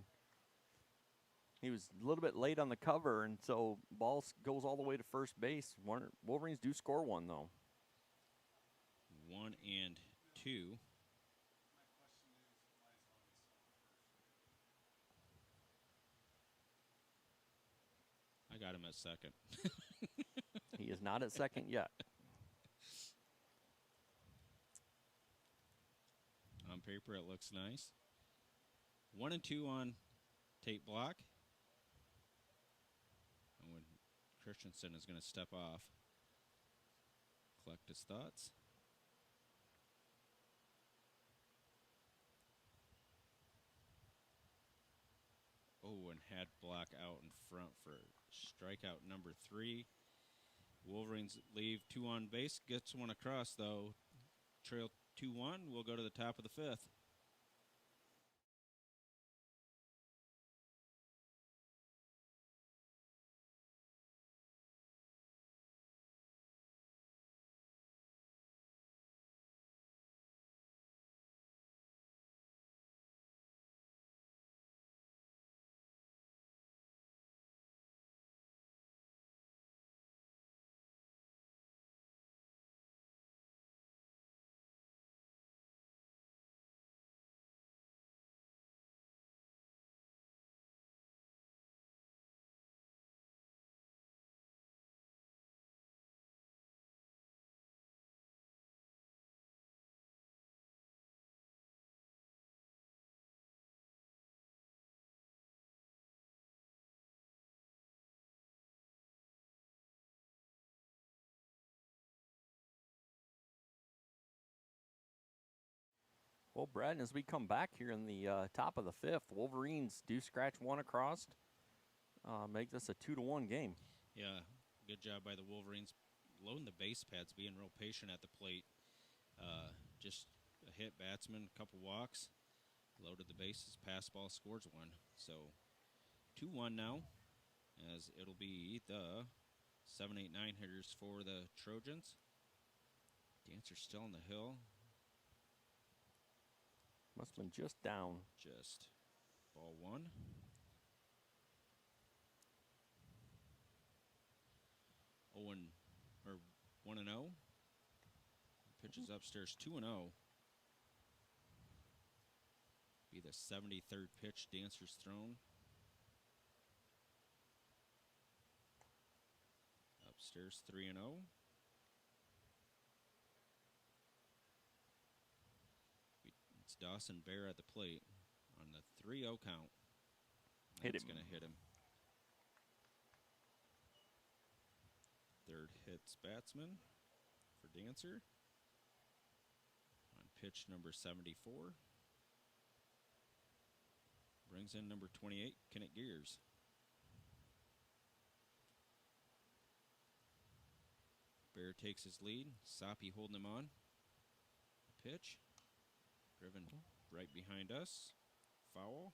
He was a little bit late on the cover, and so ball goes all the way to first base. Wolverines do score 1, though. 1-2. I got him at second. He is not at second yet. On paper, it looks nice. 1-2 on Tate Block. And when Christensen is going to step off, collect his thoughts. Oh, and had Block out in front for strikeout number 3. Wolverines leave 2 on base. Gets 1 across, though. Trail 2-1. We'll go to the top of the 5th. Well, Brad, as we come back here in the top of the 5th, Wolverines do scratch 1 across. Make this a 2-1 game. Yeah, good job by the Wolverines. Loading the base pads, being real patient at the plate. Just a hit batsman, a couple walks. Loaded the bases, pass ball, scores 1. So 2-1 now, as it'll be the 7, 8, 9 hitters for the Trojans. Dancer's still on the hill. Must have been just down. Just ball 1. Owen, or 1-0. Pitches upstairs 2-0. Be the 73rd pitch Dancer's thrown. Upstairs 3-0. It's Dawson Bear at the plate on the 3-0 count. Hit That's him. going to hit him. Third hits batsman for Dancer. On pitch number 74. Brings in number 28, Kenneth Gears. Bear takes his lead. Soppy holding him on. Pitch. Driven right behind us. Foul.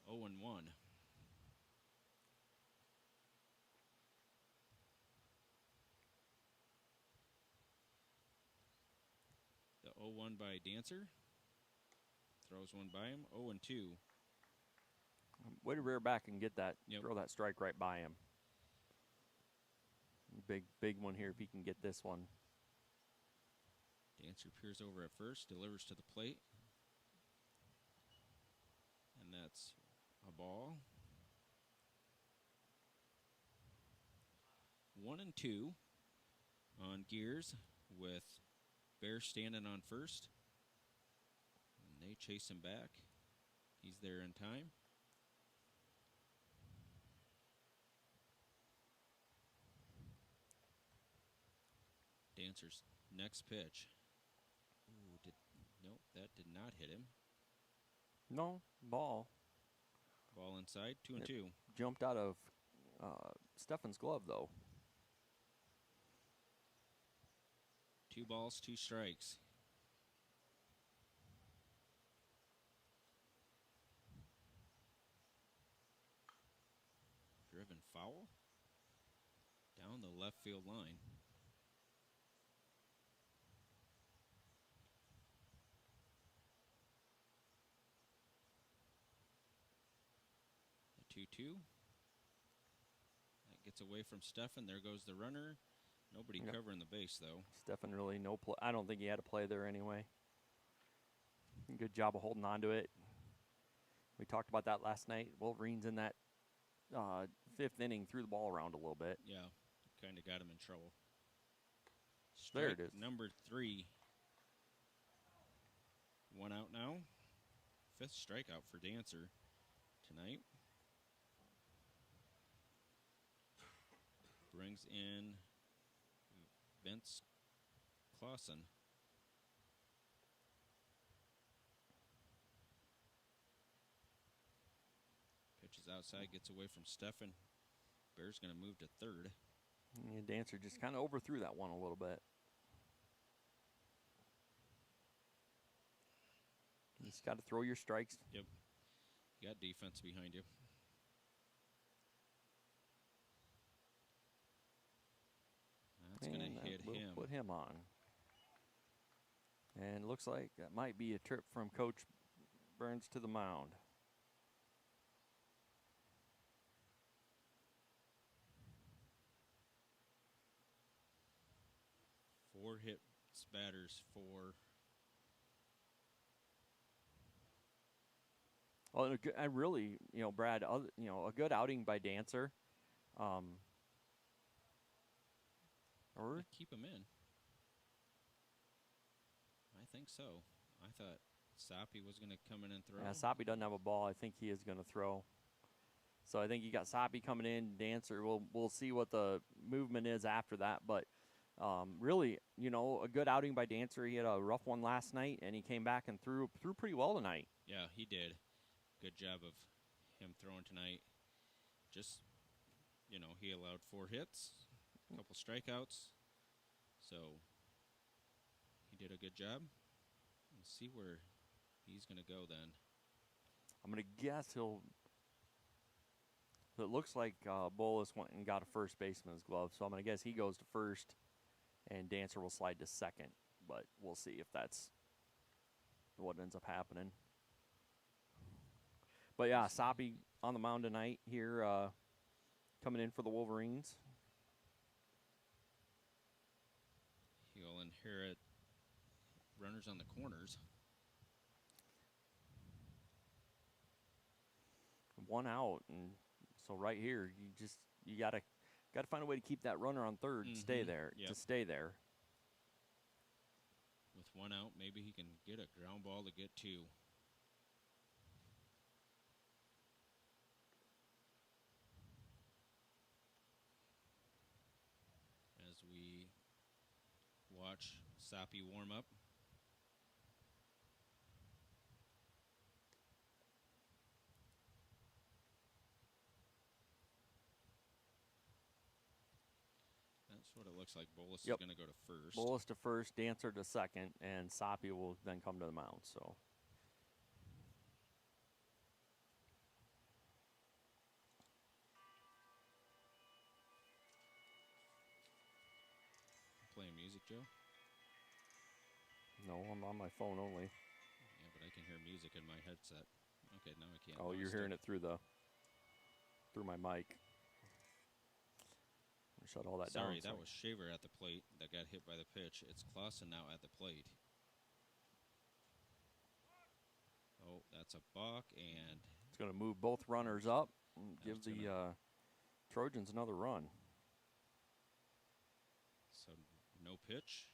0-1. The 0-1 by Dancer. Throws one by him. 0-2. Way to rear back and get that, Yep. throw that strike right by him. Big one here if he can get this one. Dancer peers over at first, delivers to the plate. And that's a ball. 1-2 on Gears with Bear standing on first. And they chase him back. He's there in time. Dancer's next pitch. Ooh, nope, that did not hit him. No, ball. Ball inside, 2-2. Jumped out of Stefan's glove, though. 2 balls, 2 strikes. Driven foul down the left field line. The 2-2. That gets away from Stefan. There goes the runner. Nobody covering the base, though. Stefan really no play. I don't think he had a play there anyway. Good job of holding on to it. We talked about that last night. Wolverines in that 5th inning threw the ball around a little bit. Yeah, kind of got him in trouble. There Strike it is. number 3. 1 out now. 5th strikeout for Dancer tonight. Brings in Vince Clausen. Pitches outside, gets away from Stefan. Bear's going to move to third. Yeah, Dancer just kind of overthrew that one a little bit. You just got to throw your strikes. Yep. You got defense behind you. That's going to hit will him. Put him on. And it looks like that might be a trip from Coach Burns to the mound. Four hit batters for. Well, I really, Brad, a good outing by Dancer. Or Keep him in. I think so. I thought Soppy was going to come in and throw. yeah, Soppy doesn't have a ball. I think he is going to throw. So I think you got Soppy coming in, Dancer. We'll see what the movement is after that. But really, a good outing by Dancer. He had a rough one last night, and he came back and threw pretty well tonight. Yeah, he did. Good job of him throwing tonight. Just, he allowed 4 hits, a couple strikeouts. So he did a good job. We'll see where he's going to go then. I'm going to guess it looks like Bolus went and got a first baseman's glove, so I'm going to guess he goes to first, and Dancer will slide to second. But we'll see if that's what ends up happening. But yeah, Soppy on the mound tonight here, coming in for the Wolverines. He'll inherit runners on the corners. 1 out, and so right here, you gotta find a way to keep that runner on third, and stay there, to stay there. With 1 out, maybe he can get a ground ball to get 2. Soppy warm up. That's what it looks like. Bolus is going to go to first. Bolus to first, Dancer to second, and Soppy will then come to the mound. So. Playing music, Joe? No, I'm on my phone only. Yeah, but I can hear music in my headset. Okay, now I can't. Oh, you're hearing it through my mic. Shut all that down. Sorry, that was Shaver at the plate that got hit by the pitch. It's Clausen now at the plate. Oh, that's a balk, and it's going to move both runners up and give the Trojans another run. So no pitch.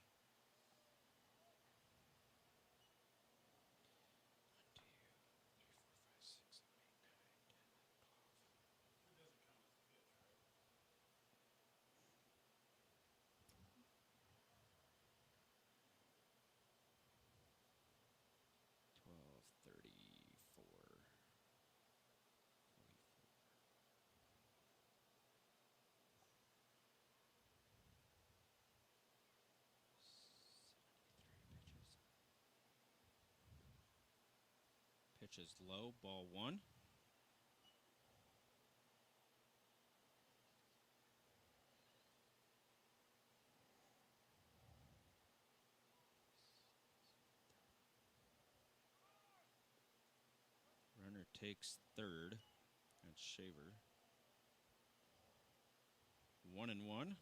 Pitch is low, ball one. Runner takes third. That's Shaver. 1-1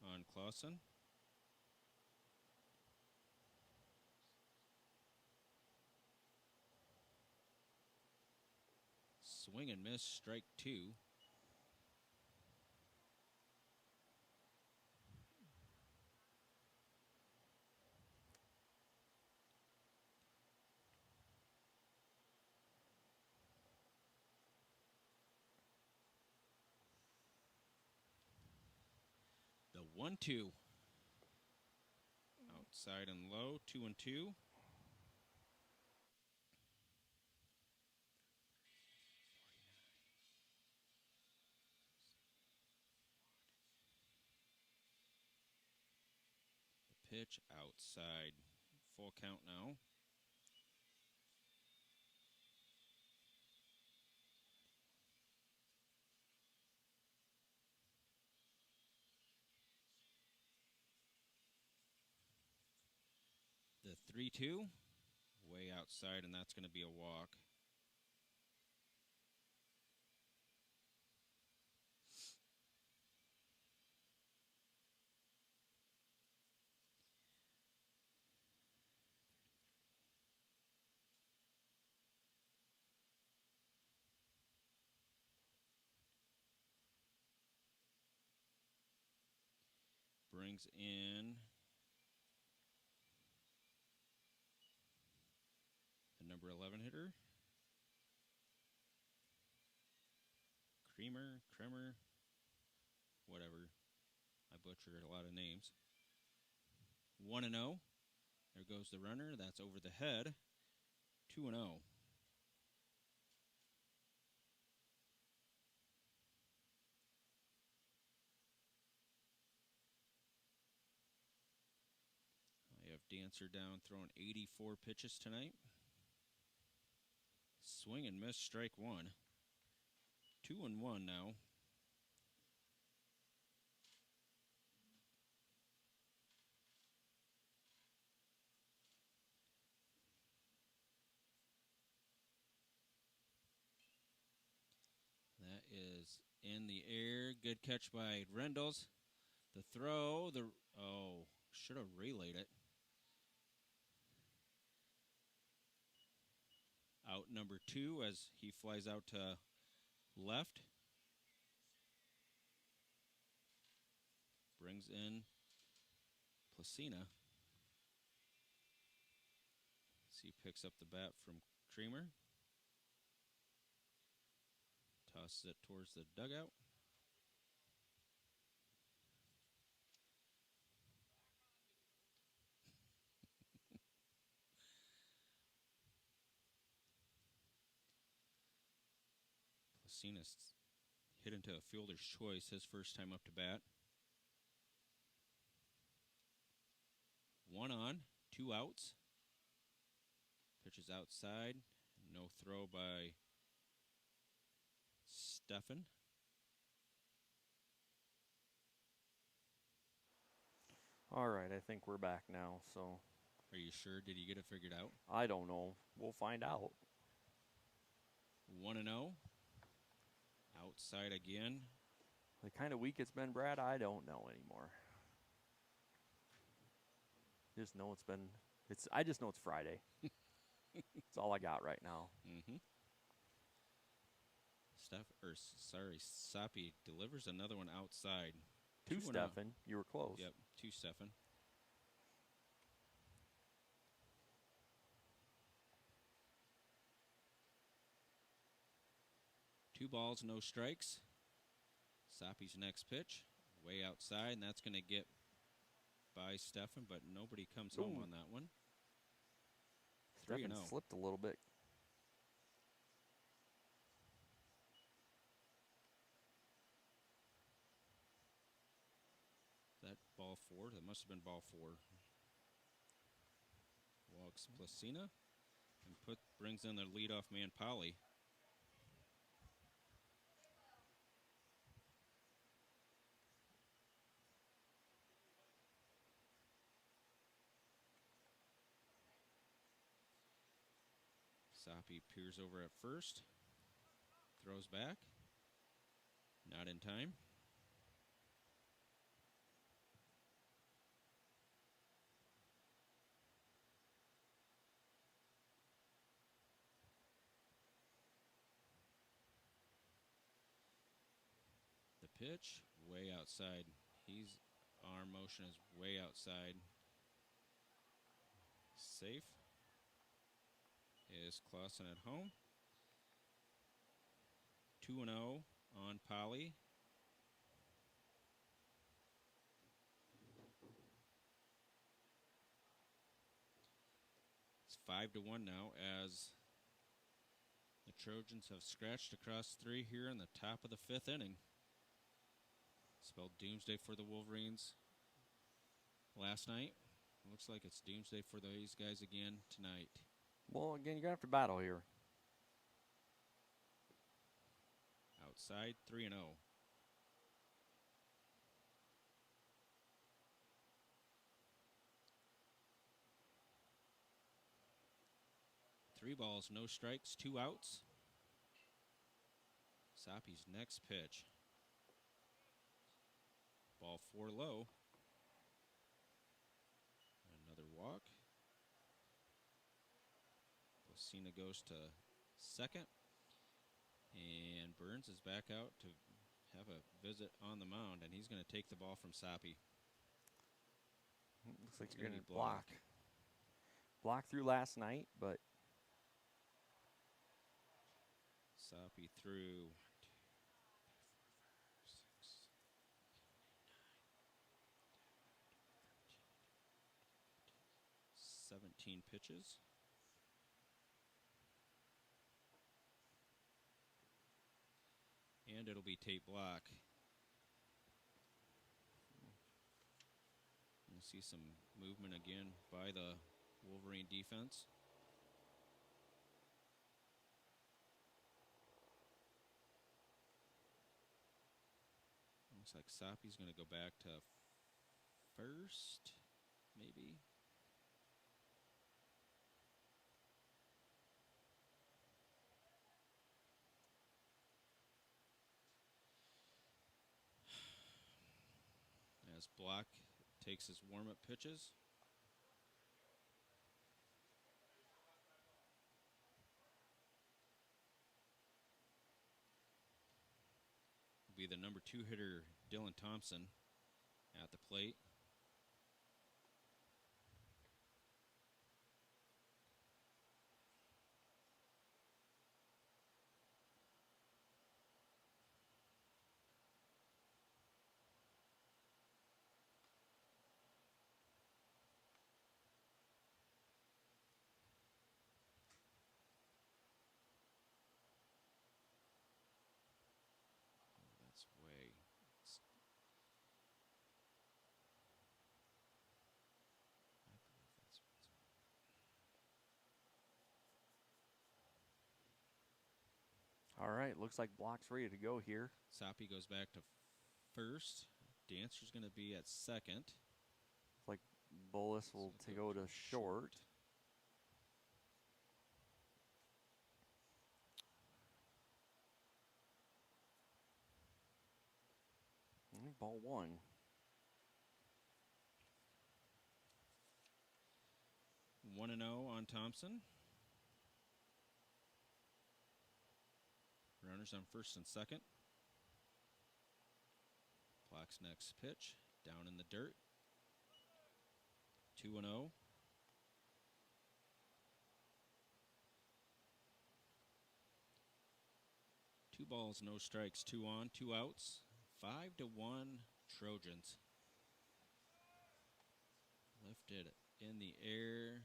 on Clausen. Swing and miss, strike two. The 1-2. Outside and low, 2-2. The pitch outside. Full count now. The 3-2, way outside, and that's going to be a walk. Brings in the number 11 hitter. Kremer, whatever. I butchered a lot of names. 1-0. There goes the runner. That's over the head. 2-0. I have Dancer down throwing 84 pitches tonight. Swing and miss, strike one. 2-1 now. That is in the air. Good catch by Rendles. The throw, should have relayed it. Out number 2 as he flies out to left. Brings in Placina. See, he picks up the bat from Kremer. Tosses it towards the dugout. Placina hit into a fielder's choice his first time up to bat. 1 on, 2 outs. Pitches outside. No throw by Stefan. All right, I think we're back now, so Are you sure? Did you get it figured out? I don't know. We'll find out. 1-0. Outside again. The kind of week it's been, Brad, I don't know anymore. Just know I just know it's Friday. That's all I got right now. Mm-hmm. Soppy delivers another one outside. To Stefan. You were close. Yep, to Stefan. Two balls, no strikes. Soppy's next pitch, way outside, and that's going to get by Stefan, but nobody comes home on that one. Stefan slipped a little bit. That ball 4? That must have been ball 4. Walks Placina and brings in the leadoff man, Polly. Soppy peers over at first. Throws back. Not in time. The pitch, way outside. Arm motion is way outside. Safe. Is Clausen at home. 2-0 on Polly. It's 5-1 now as the Trojans have scratched across 3 here in the top of the 5th inning. Spelled doomsday for the Wolverines last night. Looks like it's doomsday for these guys again tonight. Well, again, you're going to have to battle here. Outside, 3-0. Three balls, no strikes, 2 outs. Soppy's next pitch. Ball 4 low. Another walk. Placina goes to second. And Burns is back out to have a visit on the mound, and he's going to take the ball from Soppy. Looks like you're going to block. Block through last night, but Soppy threw 17 pitches. And it'll be tape block. We'll see some movement again by the Wolverine defense. Looks like Soppy's going to go back to first, maybe. As Block takes his warm-up pitches. Will be the number 2 hitter, Dylan Thompson, at the plate. All right, looks like block's ready to go here. Soppy goes back to first. Dancer's going to be at second. Looks like Bolus will go to short. Ball one. 1-0 on Thompson. Runners on first and second. Block's next pitch. Down in the dirt. 2-0. Two balls, no strikes, 2 on, 2 outs. 5-1 Trojans. Lifted in the air,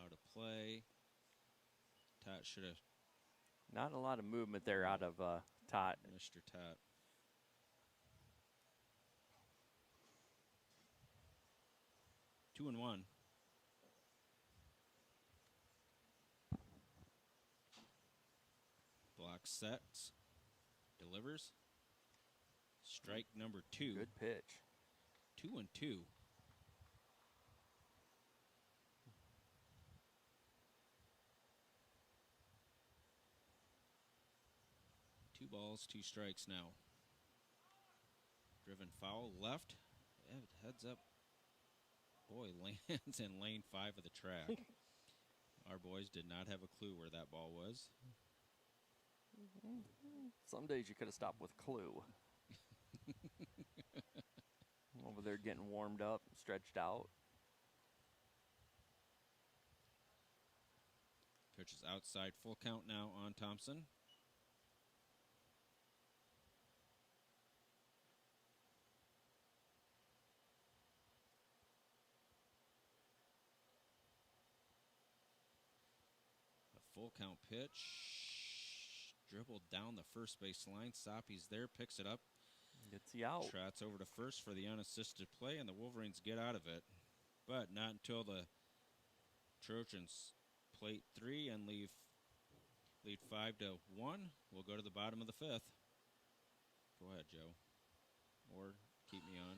out of play. Tot should have. Not a lot of movement there out of Tot. Mr. Tot. Two and one. Block sets, delivers. Strike number 2. Good pitch. 2-2. Two balls, 2 strikes now. Driven foul left. Heads up. Boy, lands in lane 5 of the track. Our boys did not have a clue where that ball was. Some days you could have stopped with Clue. Over there getting warmed up, stretched out. Pitch is outside, full count now on Thompson. A full count pitch. Dribbled down the first base line. Soppy's there, picks it up. Gets the out. Trots over to first for the unassisted play, and the Wolverines get out of it. But not until the Trojans plate 3 and lead 5-1. We'll go to the bottom of the 5th. Go ahead, Joe. Or keep me on.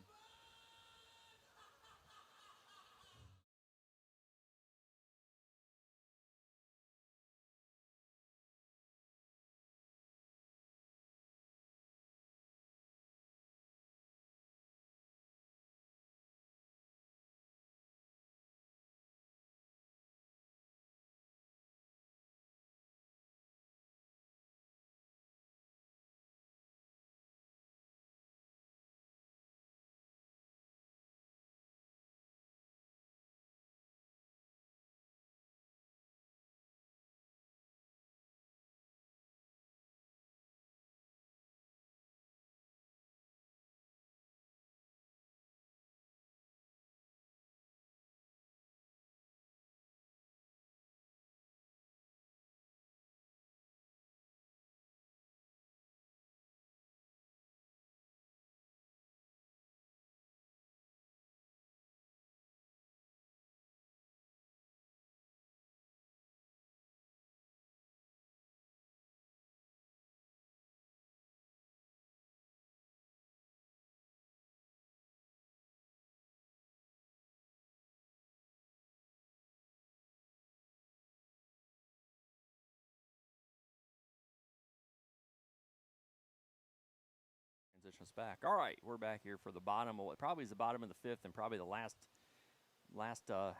Transition us back. All right, we're back here for the bottom. Of, probably is the bottom of the 5th and probably the last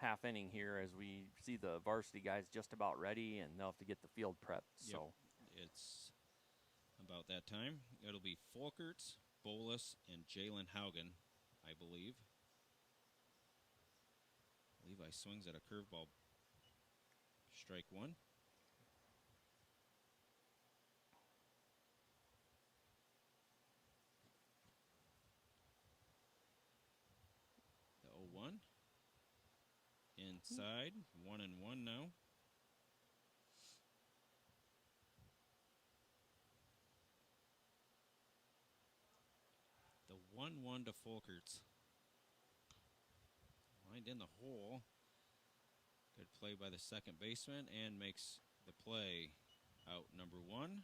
half inning here as we see the varsity guys just about ready and they'll have to get the field prepped. Yep. So It's about that time. It'll be Folkerts, Bolus, and Jalen Haugen, I believe. Levi swings at a curveball. Strike 1. The 0-1. Inside, 1-1 now. The 1-1 to Folkerts. Lined in the hole. Good play by the second baseman and makes the play out number 1.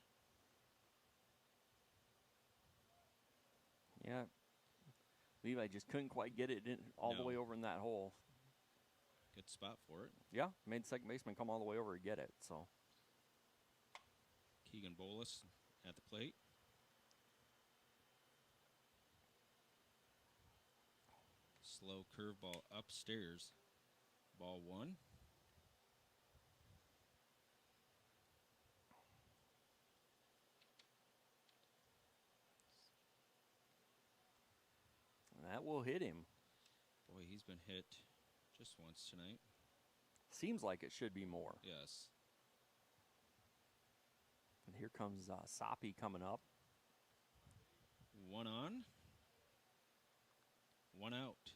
Yeah. Levi just couldn't quite get it in, all the No. way over in that hole. Good spot for it. Yeah, made the second baseman come all the way over to get it. So Keegan Bolus at the plate. Slow curveball upstairs. Ball 1. that will hit him. Boy, he's been hit just once tonight. Seems like it should be more. Yes. And here comes Soppy coming up. 1 on. 1 out.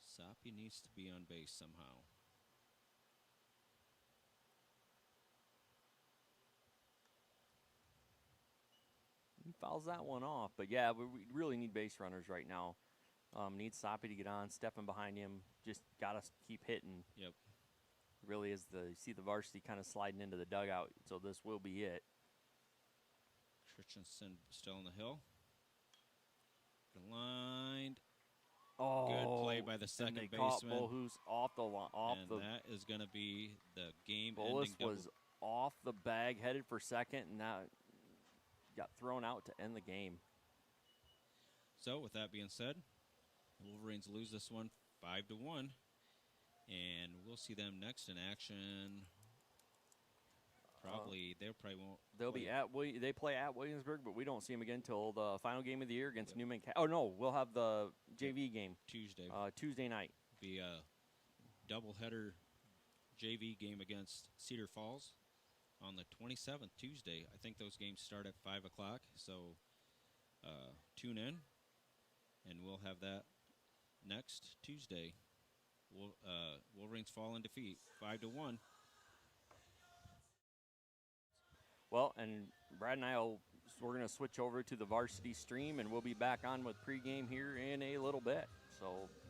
Soppy needs to be on base somehow. He fouls that one off. But yeah, we really need base runners right now. Need Soppy to get on, stepping behind him. Just got to keep hitting. Yep. Really is you see the varsity kind of sliding into the dugout, so this will be it. Christensen still on the hill. Lined. Oh, Good play by the and second they caught baseman. Bolhus off the And that is going to be the game-ending Bolus double. was off the bag, headed for second, and that got thrown out to end the game. So, with that being said, the Wolverines lose this one 5-1, and we'll see them next in action. They probably won't. They'll be at they play at Williamsburg, but we don't see them again until the final game of the year against Newman. Oh no, we'll have the JV game Tuesday night. Be a doubleheader JV game against Cedar Falls on the 27th, Tuesday. I think those games start at 5 o'clock, so tune in, and we'll have that next Tuesday. Wolverines fall in defeat 5-1. Well, and Brad and we're going to switch over to the varsity stream, and we'll be back on with pregame here in a little bit. So thanks.